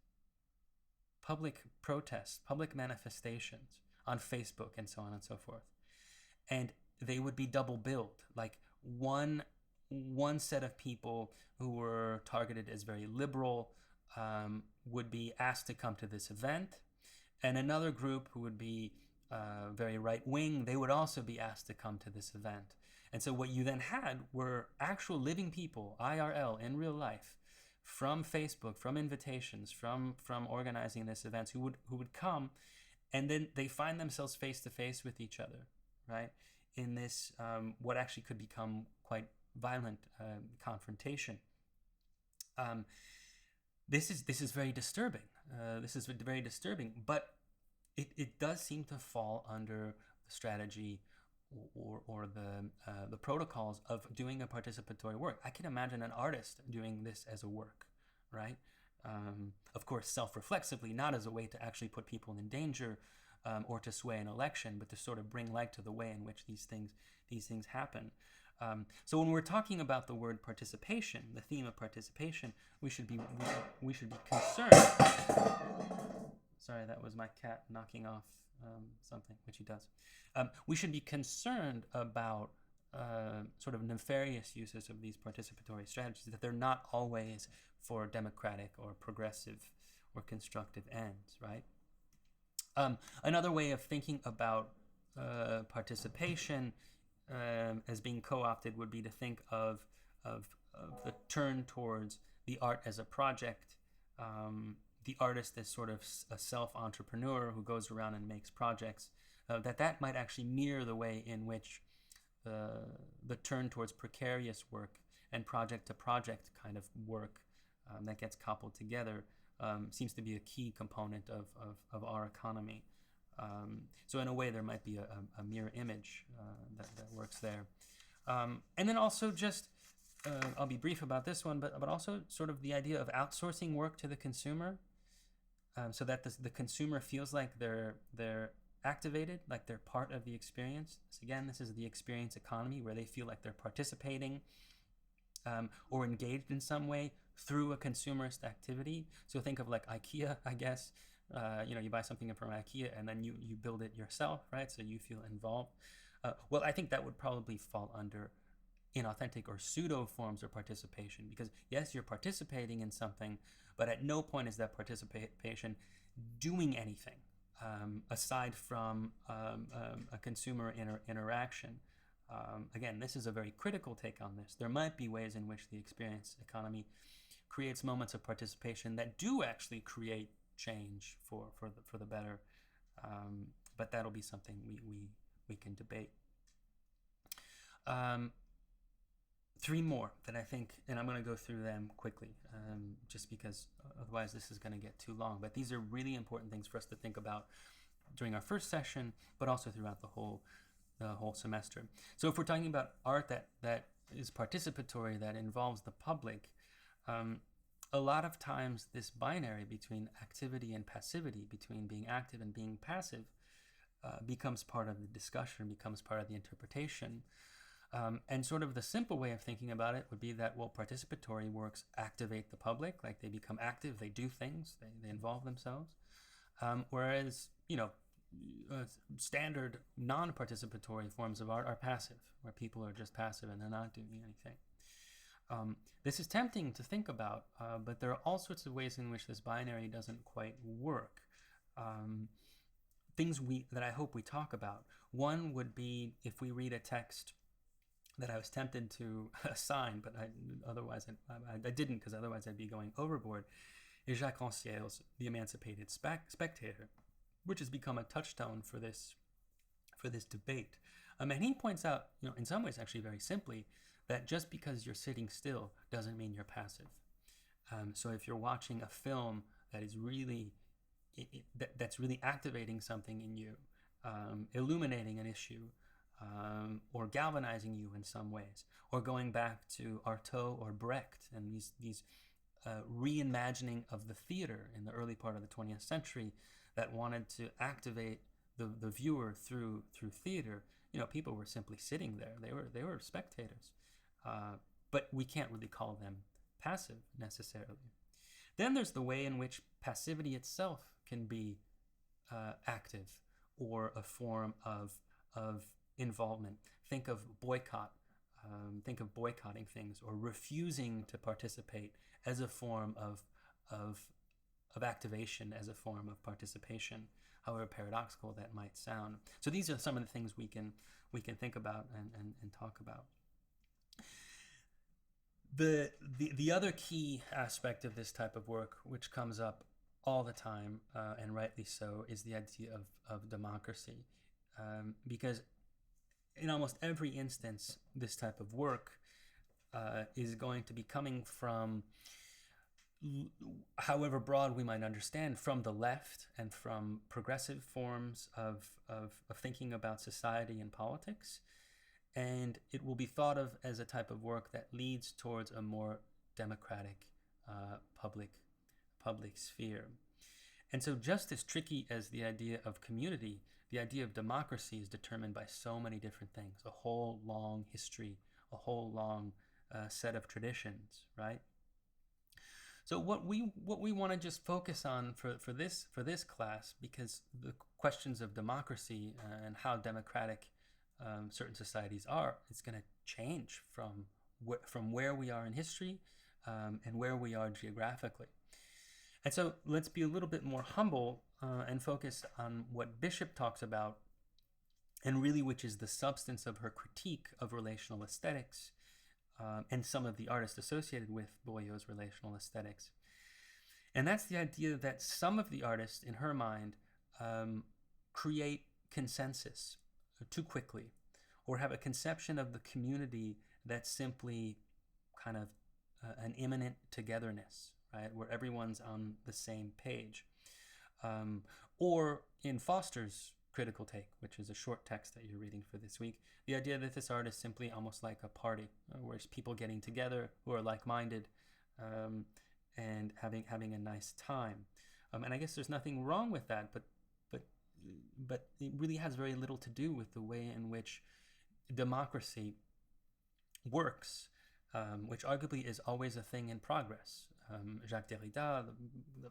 public protests, public manifestations on Facebook and so on and so forth. And they would be double billed. Like one set of people who were targeted as very liberal would be asked to come to this event, and another group who would be very right-wing, they would also be asked to come to this event. And so what you then had were actual living people, IRL, in real life, from Facebook, from invitations, from organizing this events, who would come, and then they find themselves face to face with each other, right? In this what actually could become quite violent confrontation. This is very disturbing. This is very disturbing, but it does seem to fall under the strategy or the protocols of doing a participatory work. I can imagine an artist doing this as a work, right? Of course, self-reflexively, not as a way to actually put people in danger or to sway an election, but to sort of bring light to the way in which these things happen. So when we're talking about the word participation, the theme of participation, we should be concerned. Sorry, that was my cat knocking off something, which he does. We should be concerned about sort of nefarious uses of these participatory strategies, that they're not always for democratic or progressive or constructive ends, right? Another way of thinking about participation as being co-opted would be to think of the turn towards the art as a project, the artist as sort of a self-entrepreneur who goes around and makes projects, that might actually mirror the way in which the turn towards precarious work and project-to-project kind of work that gets coupled together seems to be a key component of our economy. So in a way, there might be a mirror image that works there. And then also just, I'll be brief about this one, but also sort of the idea of outsourcing work to the consumer, so that the consumer feels like they're activated, like they're part of the experience. So again, this is the experience economy, where they feel like they're participating or engaged in some way through a consumerist activity. So think of like IKEA, I guess. You buy something from IKEA and then you build it yourself, right? So you feel involved. Well, I think that would probably fall under inauthentic or pseudo forms of participation, because yes, you're participating in something, but at no point is that participation doing anything aside from a consumer interaction. Again, this is a very critical take on this. There might be ways in which the experience economy creates moments of participation that do actually create change for the better, but that'll be something we can debate. three more that I think, and I'm going to go through them quickly, just because otherwise this is going to get too long. But these are really important things for us to think about during our first session, but also throughout the whole semester. So if we're talking about art that is participatory, that involves the public, a lot of times this binary between activity and passivity, between being active and being passive, becomes part of the discussion, becomes part of the interpretation. And sort of the simple way of thinking about it would be that, well, participatory works activate the public, like they become active, they do things, they involve themselves. Whereas, standard non-participatory forms of art are passive, where people are just passive and they're not doing anything. This is tempting to think about, but there are all sorts of ways in which this binary doesn't quite work. Things that I hope we talk about. One would be if we read a text that I was tempted to assign, but I didn't, because otherwise I'd be going overboard, is Jacques Rancière's The Emancipated Spectator, which has become a touchstone for this debate. And he points out, in some ways actually very simply, that just because you're sitting still doesn't mean you're passive. So if you're watching a film that is really that's really activating something in you, illuminating an issue, or galvanizing you in some ways, or going back to Artaud or Brecht and these reimagining of the theater in the early part of the 20th century that wanted to activate the viewer through theater. People were simply sitting there. They were spectators, but we can't really call them passive necessarily. Then there's the way in which passivity itself can be active or a form of involvement. Think of boycott. Think of boycotting things or refusing to participate as a form of activation, as a form of participation, however paradoxical that might sound. So these are some of the things we can think about and talk about. The other key aspect of this type of work, which comes up all the time, and rightly so, is the idea of democracy. Because in almost every instance, this type of work is going to be coming from, however broad we might understand, from the left and from progressive forms of thinking about society and politics. And it will be thought of as a type of work that leads towards a more democratic public sphere. And so just as tricky as the idea of community, the idea of democracy is determined by so many different things, a whole long history, a whole long set of traditions, right? So what we want to just focus on for this class, because the questions of democracy and how democratic certain societies are, it's going to change from where we are in history and where we are geographically. And so let's be a little bit more humble and focus on what Bishop talks about, and really which is the substance of her critique of relational aesthetics and some of the artists associated with Boyot's relational aesthetics. And that's the idea that some of the artists, in her mind, create consensus too quickly, or have a conception of the community that's simply kind of an immanent togetherness, right, where everyone's on the same page. Or in Foster's critical take, which is a short text that you're reading for this week, the idea that this art is simply almost like a party, where it's people getting together who are like-minded and having a nice time. And I guess there's nothing wrong with that, but it really has very little to do with the way in which democracy works, which arguably is always a thing in progress. Jacques Derrida,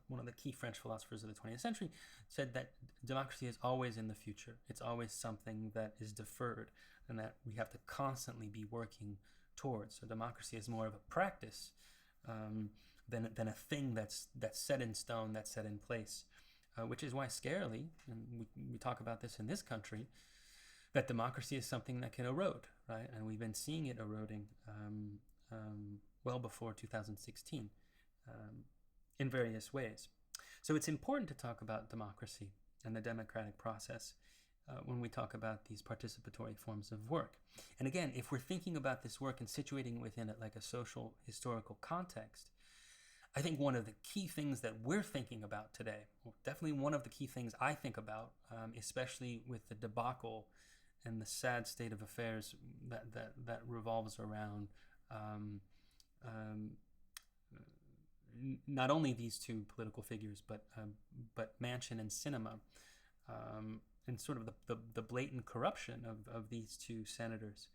one of the key French philosophers of the 20th century, said that democracy is always in the future. It's always something that is deferred and that we have to constantly be working towards. So democracy is more of a practice than a thing that's set in stone, that's set in place. Which is why scarily, and we talk about this in this country, that democracy is something that can erode, right? And we've been seeing it eroding well before 2016 in various ways. So it's important to talk about democracy and the democratic process when we talk about these participatory forms of work. And again, if we're thinking about this work and situating within it like a social historical context, I think one of the key things that we're thinking about today, well, definitely one of the key things I think about, especially with the debacle and the sad state of affairs that revolves around not only these two political figures, but Manchin and Sinema, and sort of the blatant corruption of these two senators,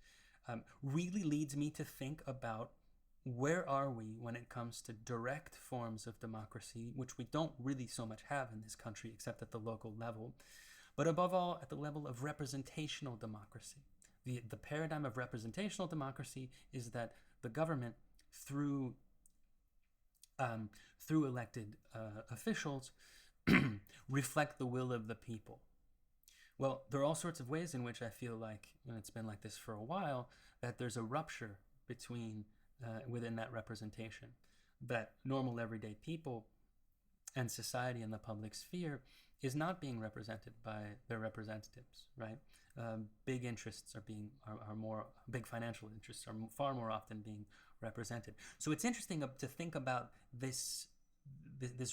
really leads me to think about where are we when it comes to direct forms of democracy, which we don't really so much have in this country except at the local level, but above all at the level of representational democracy. The paradigm of representational democracy is that the government, through elected officials, reflect the will of the people. Well, there are all sorts of ways in which I feel like, and it's been like this for a while, that there's a rupture between within that representation, that normal everyday people and society in the public sphere is not being represented by their representatives, right? Big interests are more, big financial interests are far more often being represented. So it's interesting to think about this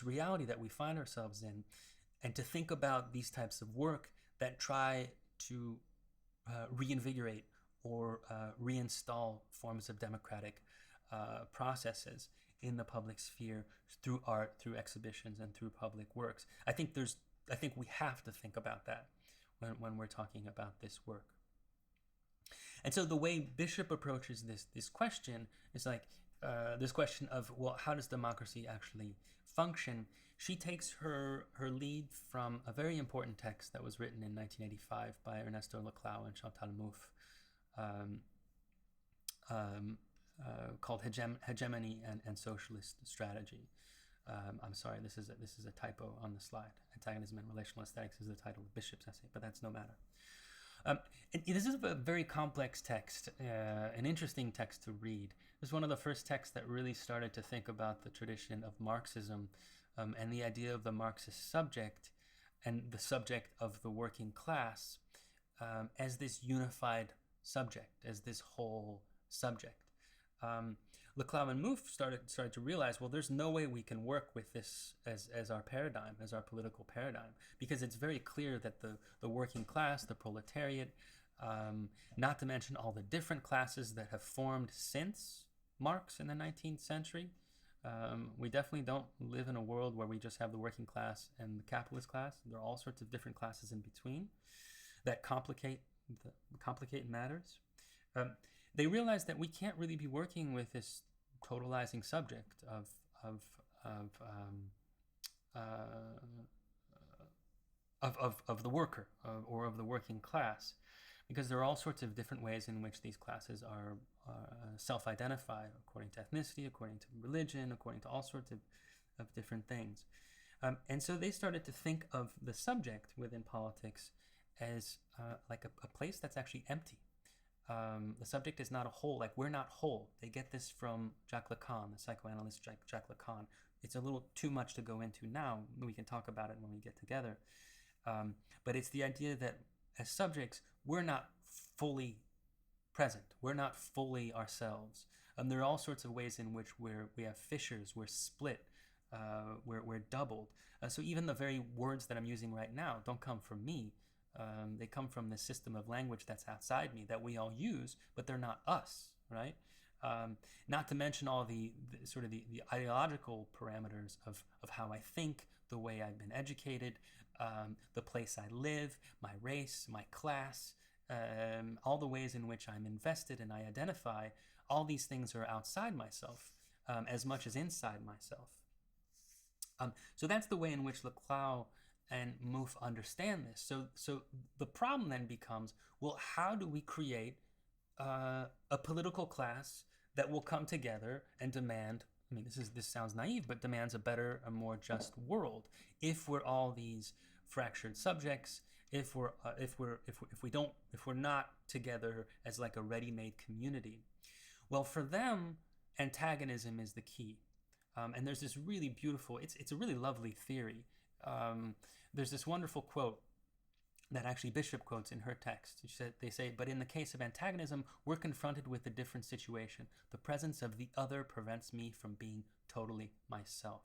reality that we find ourselves in, and to think about these types of work that try to reinvigorate or reinstall forms of democratic processes in the public sphere through art, through exhibitions, and through public works. I think we have to think about that when we're talking about this work. And so the way Bishop approaches this question is like this question of, well, how does democracy actually function? She takes her lead from a very important text that was written in 1985 by Ernesto Laclau and Chantal Mouffe, called Hegemony and Socialist Strategy. I'm sorry, this is a typo on the slide. Antagonism and Relational Aesthetics is the title of Bishop's essay, but that's no matter. This is a very complex text, an interesting text to read. It was one of the first texts that really started to think about the tradition of Marxism, and the idea of the Marxist subject and the subject of the working class as this unified subject, as this whole subject. Laclau and Mouffe started to realize, well, there's no way we can work with this as our paradigm, as our political paradigm, because it's very clear that the working class, the proletariat, not to mention all the different classes that have formed since Marx in the 19th century. We definitely don't live in a world where we just have the working class and the capitalist class. There are all sorts of different classes in between that complicate matters. They realize that we can't really be working with this totalizing subject of the worker or of the working class, because there are all sorts of different ways in which these classes are self-identify according to ethnicity, according to religion, according to all sorts of different things. And so they started to think of the subject within politics as like a place that's actually empty. The subject is not a whole, like we're not whole. They get this from Jacques Lacan, the psychoanalyst Jacques Lacan. It's a little too much to go into now. We can talk about it when we get together. But it's the idea that as subjects, we're not fully present. We're not fully ourselves. There are all sorts of ways in which we have fissures, we're split, we're doubled. So even the very words that I'm using right now don't come from me. They come from the system of language that's outside me that we all use, but they're not us, right? Not to mention all the sort of the ideological parameters of how I think, the way I've been educated, the place I live, my race, my class, all the ways in which I'm invested and I identify. All these things are outside myself as much as inside myself. So that's the way in which Laclau and Mouffe understand this. So the problem then becomes, well, how do we create a political class that will come together and demand, I mean, this sounds naive, but demands a better, a more just world, if we're all these fractured subjects, if we're not together as like a ready-made community. Well, for them, antagonism is the key. And there's this really beautiful, it's a really lovely theory. There's this wonderful quote that actually Bishop quotes in her text. They say, but in the case of antagonism, we're confronted with a different situation. The presence of the other prevents me from being totally myself.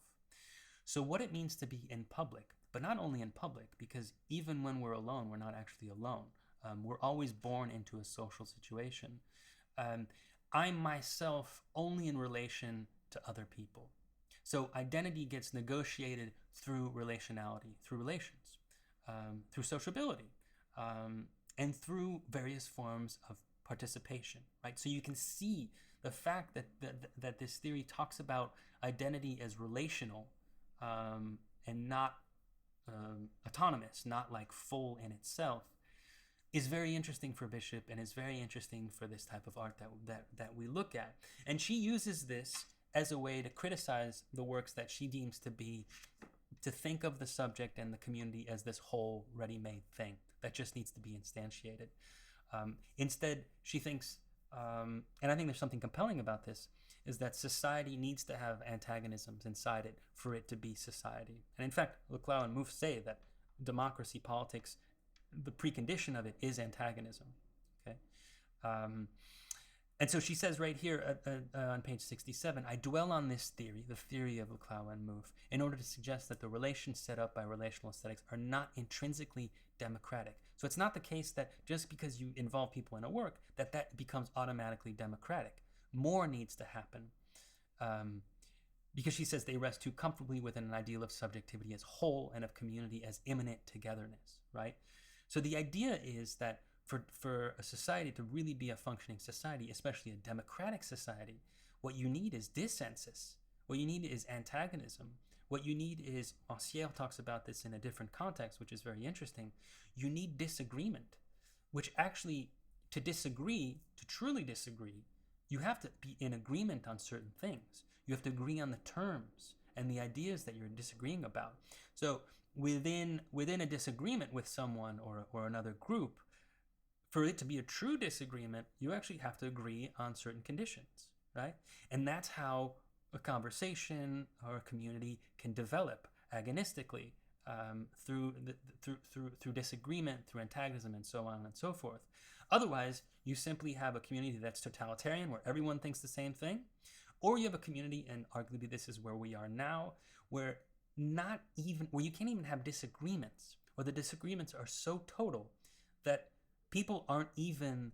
So what it means to be in public, but not only in public, because even when we're alone, we're not actually alone. We're always born into a social situation. I'm myself only in relation to other people. So identity gets negotiated through relationality, through relations. Through sociability, and through various forms of participation, right? So you can see the fact that this theory talks about identity as relational and not autonomous, not like full in itself, is very interesting for Bishop and is very interesting for this type of art that we look at. And she uses this as a way to criticize the works that she deems to think of the subject and the community as this whole ready-made thing that just needs to be instantiated. Instead, she thinks, and I think there's something compelling about this, is that society needs to have antagonisms inside it for it to be society. And in fact, Leclau and Mouffe say that democracy, politics, the precondition of it is antagonism. Okay. And so she says right here on page 67, I dwell on this theory, the theory of Leclau and Mouffe, in order to suggest that the relations set up by relational aesthetics are not intrinsically democratic. So it's not the case that just because you involve people in a work, that becomes automatically democratic. More needs to happen. Because she says they rest too comfortably within an ideal of subjectivity as whole and of community as immanent togetherness, right? So the idea is that for a society to really be a functioning society, especially a democratic society, what you need is dissensus. What you need is antagonism. What you need is, Ancière talks about this in a different context, which is very interesting. You need disagreement, which actually, to disagree, to truly disagree, you have to be in agreement on certain things. You have to agree on the terms and the ideas that you're disagreeing about. So within a disagreement with someone or another group, for it to be a true disagreement, you actually have to agree on certain conditions, right? And that's how a conversation or a community can develop agonistically through disagreement, through antagonism, and so on and so forth. Otherwise, you simply have a community that's totalitarian, where everyone thinks the same thing, or you have a community, and arguably this is where we are now, where you can't even have disagreements, or the disagreements are so total that people aren't even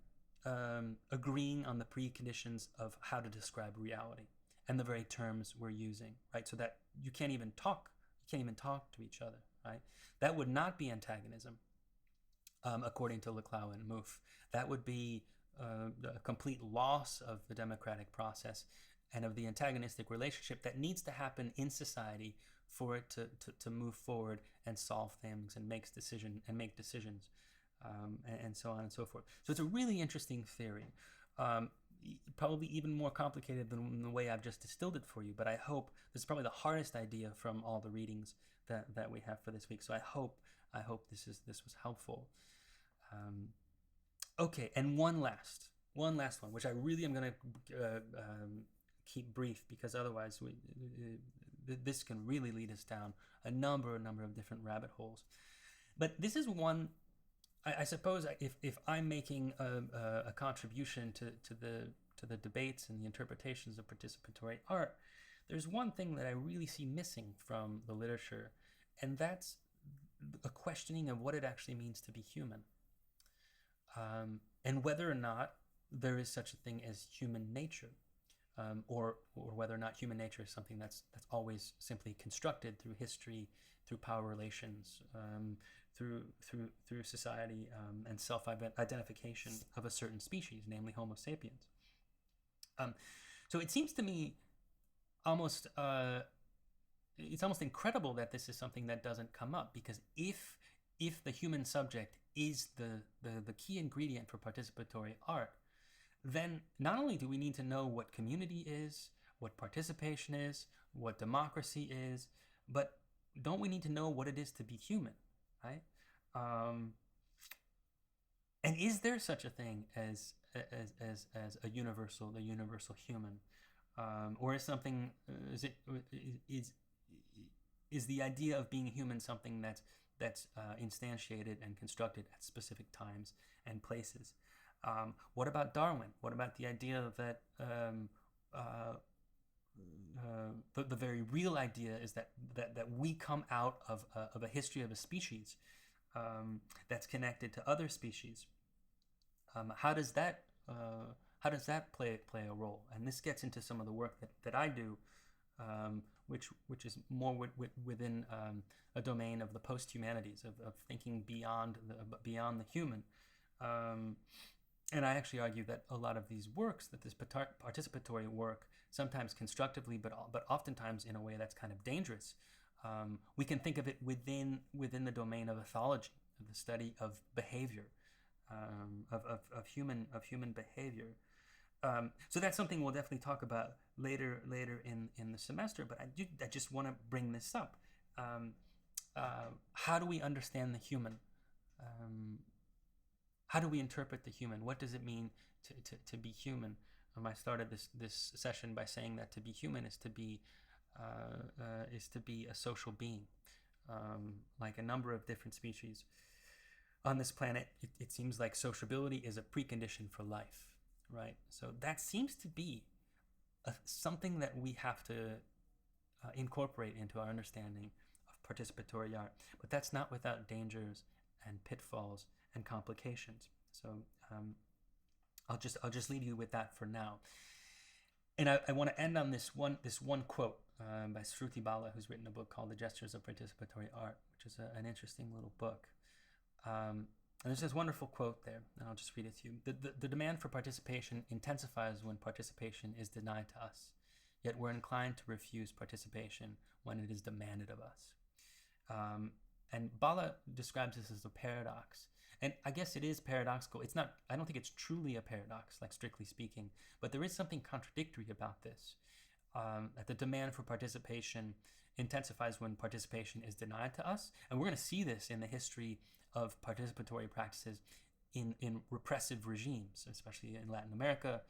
agreeing on the preconditions of how to describe reality and the very terms we're using, right? So that you can't even talk to each other, right? That would not be antagonism, according to Leclau and Mouffe. That would be a complete loss of the democratic process and of the antagonistic relationship that needs to happen in society for it to move forward and solve things and make decisions. And so on and so forth. So it's a really interesting theory, probably even more complicated than the way I've just distilled it for you, but I hope this is probably the hardest idea from all the readings that we have for this week. So I hope this was helpful. Okay, and one last one, which I really am going to keep brief, because otherwise this can really lead us down a number of different rabbit holes. But this is one. I suppose if I'm making a contribution to the debates and the interpretations of participatory art, there's one thing that I really see missing from the literature, and that's a questioning of what it actually means to be human, and whether or not there is such a thing as human nature, or whether or not human nature is something that's always simply constructed through history, through power relations, through society, and self-identification of a certain species, namely Homo sapiens. So it seems to me it's almost incredible that this is something that doesn't come up, because if the human subject is the key ingredient for participatory art, then not only do we need to know what community is, what participation is, what democracy is, but don't we need to know what it is to be human, right? And is there such a thing as the universal human, or is something is the idea of being human something that's instantiated and constructed at specific times and places. What about Darwin? What about the idea that the very real idea is that we come out of a history of a species that's connected to other species? How does that play a role? And this gets into some of the work that I do, which is more within a domain of the post-humanities, of thinking beyond the human. And I actually argue that a lot of these works, that this participatory work, sometimes constructively, but oftentimes in a way that's kind of dangerous, we can think of it within the domain of ethology, of the study of behavior, of human behavior. So that's something we'll definitely talk about later in the semester. But I just want to bring this up. How do we understand the human? How do we interpret the human? What does it mean to be human? I started this session by saying that to be human is to be a social being, like a number of different species on this planet. It seems like sociability is a precondition for life, right? So that seems to be something that we have to incorporate into our understanding of participatory art. But that's not without dangers and pitfalls and complications. So I'll just leave you with that for now. And I want to end on this one quote by Shruti Bala, who's written a book called The Gestures of Participatory Art, which is an interesting little book. And there's this wonderful quote there, and I'll just read it to you. The demand for participation intensifies when participation is denied to us, yet we're inclined to refuse participation when it is demanded of us. And Bala describes this as a paradox. And I guess it is paradoxical. It's not, I don't think it's truly a paradox, like strictly speaking, but there is something contradictory about this. That the demand for participation intensifies when participation is denied to us. And we're going to see this in the history of participatory practices in repressive regimes, especially in Latin America,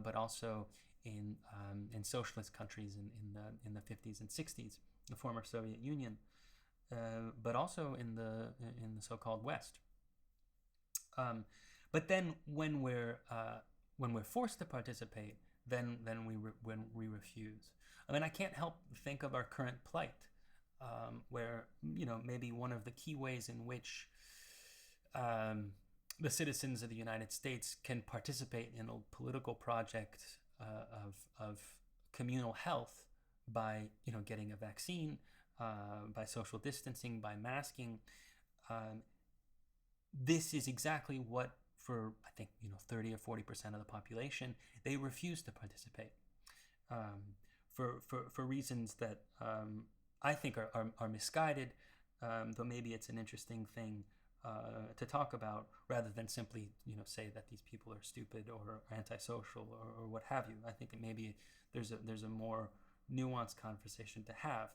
but also in socialist countries in the 50s and 60s, the former Soviet Union, but also in the so-called West. But then when we're forced to participate, then we refuse. I mean, I can't help think of our current plight, where maybe one of the key ways in which the citizens of the United States can participate in a political project of communal health by getting a vaccine, by social distancing, by masking. This is exactly what, for I think 30 or 40% of the population, they refuse to participate for reasons that I think are misguided, though maybe it's an interesting thing to talk about, rather than simply say that these people are stupid or antisocial or what have you. I think that maybe there's a more nuanced conversation to have.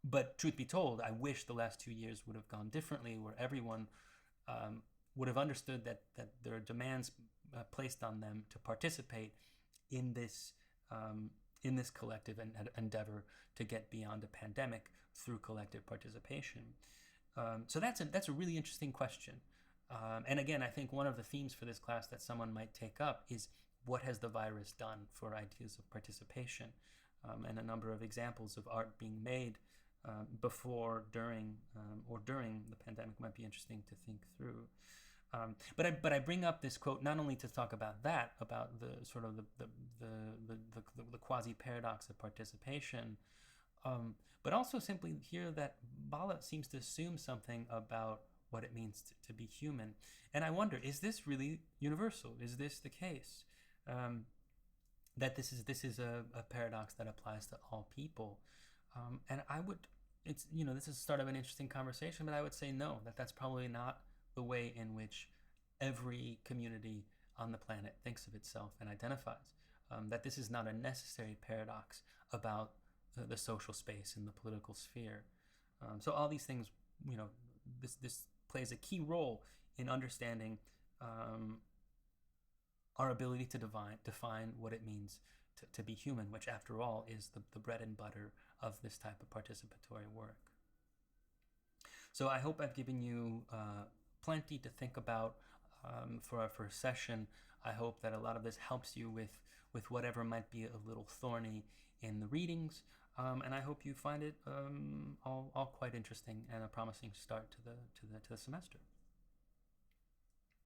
But truth be told, I wish the last 2 years would have gone differently, where everyone would have understood that there are demands placed on them to participate in this collective endeavor to get beyond a pandemic through collective participation. So that's a really interesting question. And again, I think one of the themes for this class that someone might take up is, what has the virus done for ideas of participation? And a number of examples of art being made before, during, or during the pandemic might be interesting to think through. But I bring up this quote not only to talk about that, about the sort of the quasi paradox of participation, but also simply here that Bala seems to assume something about what it means to be human. And I wonder, is this really universal? Is this the case? That this is a paradox that applies to all people? And I would, this is the start of an interesting conversation, but I would say no, that's probably not the way in which every community on the planet thinks of itself and identifies. That this is not a necessary paradox about the social space and the political sphere. So all these things, this plays a key role in understanding our ability to define what it means to be human, which after all is the bread and butter of this type of participatory work. So I hope I've given you plenty to think about for our first session. I hope that a lot of this helps you with whatever might be a little thorny in the readings, and I hope you find it all quite interesting and a promising start to the semester.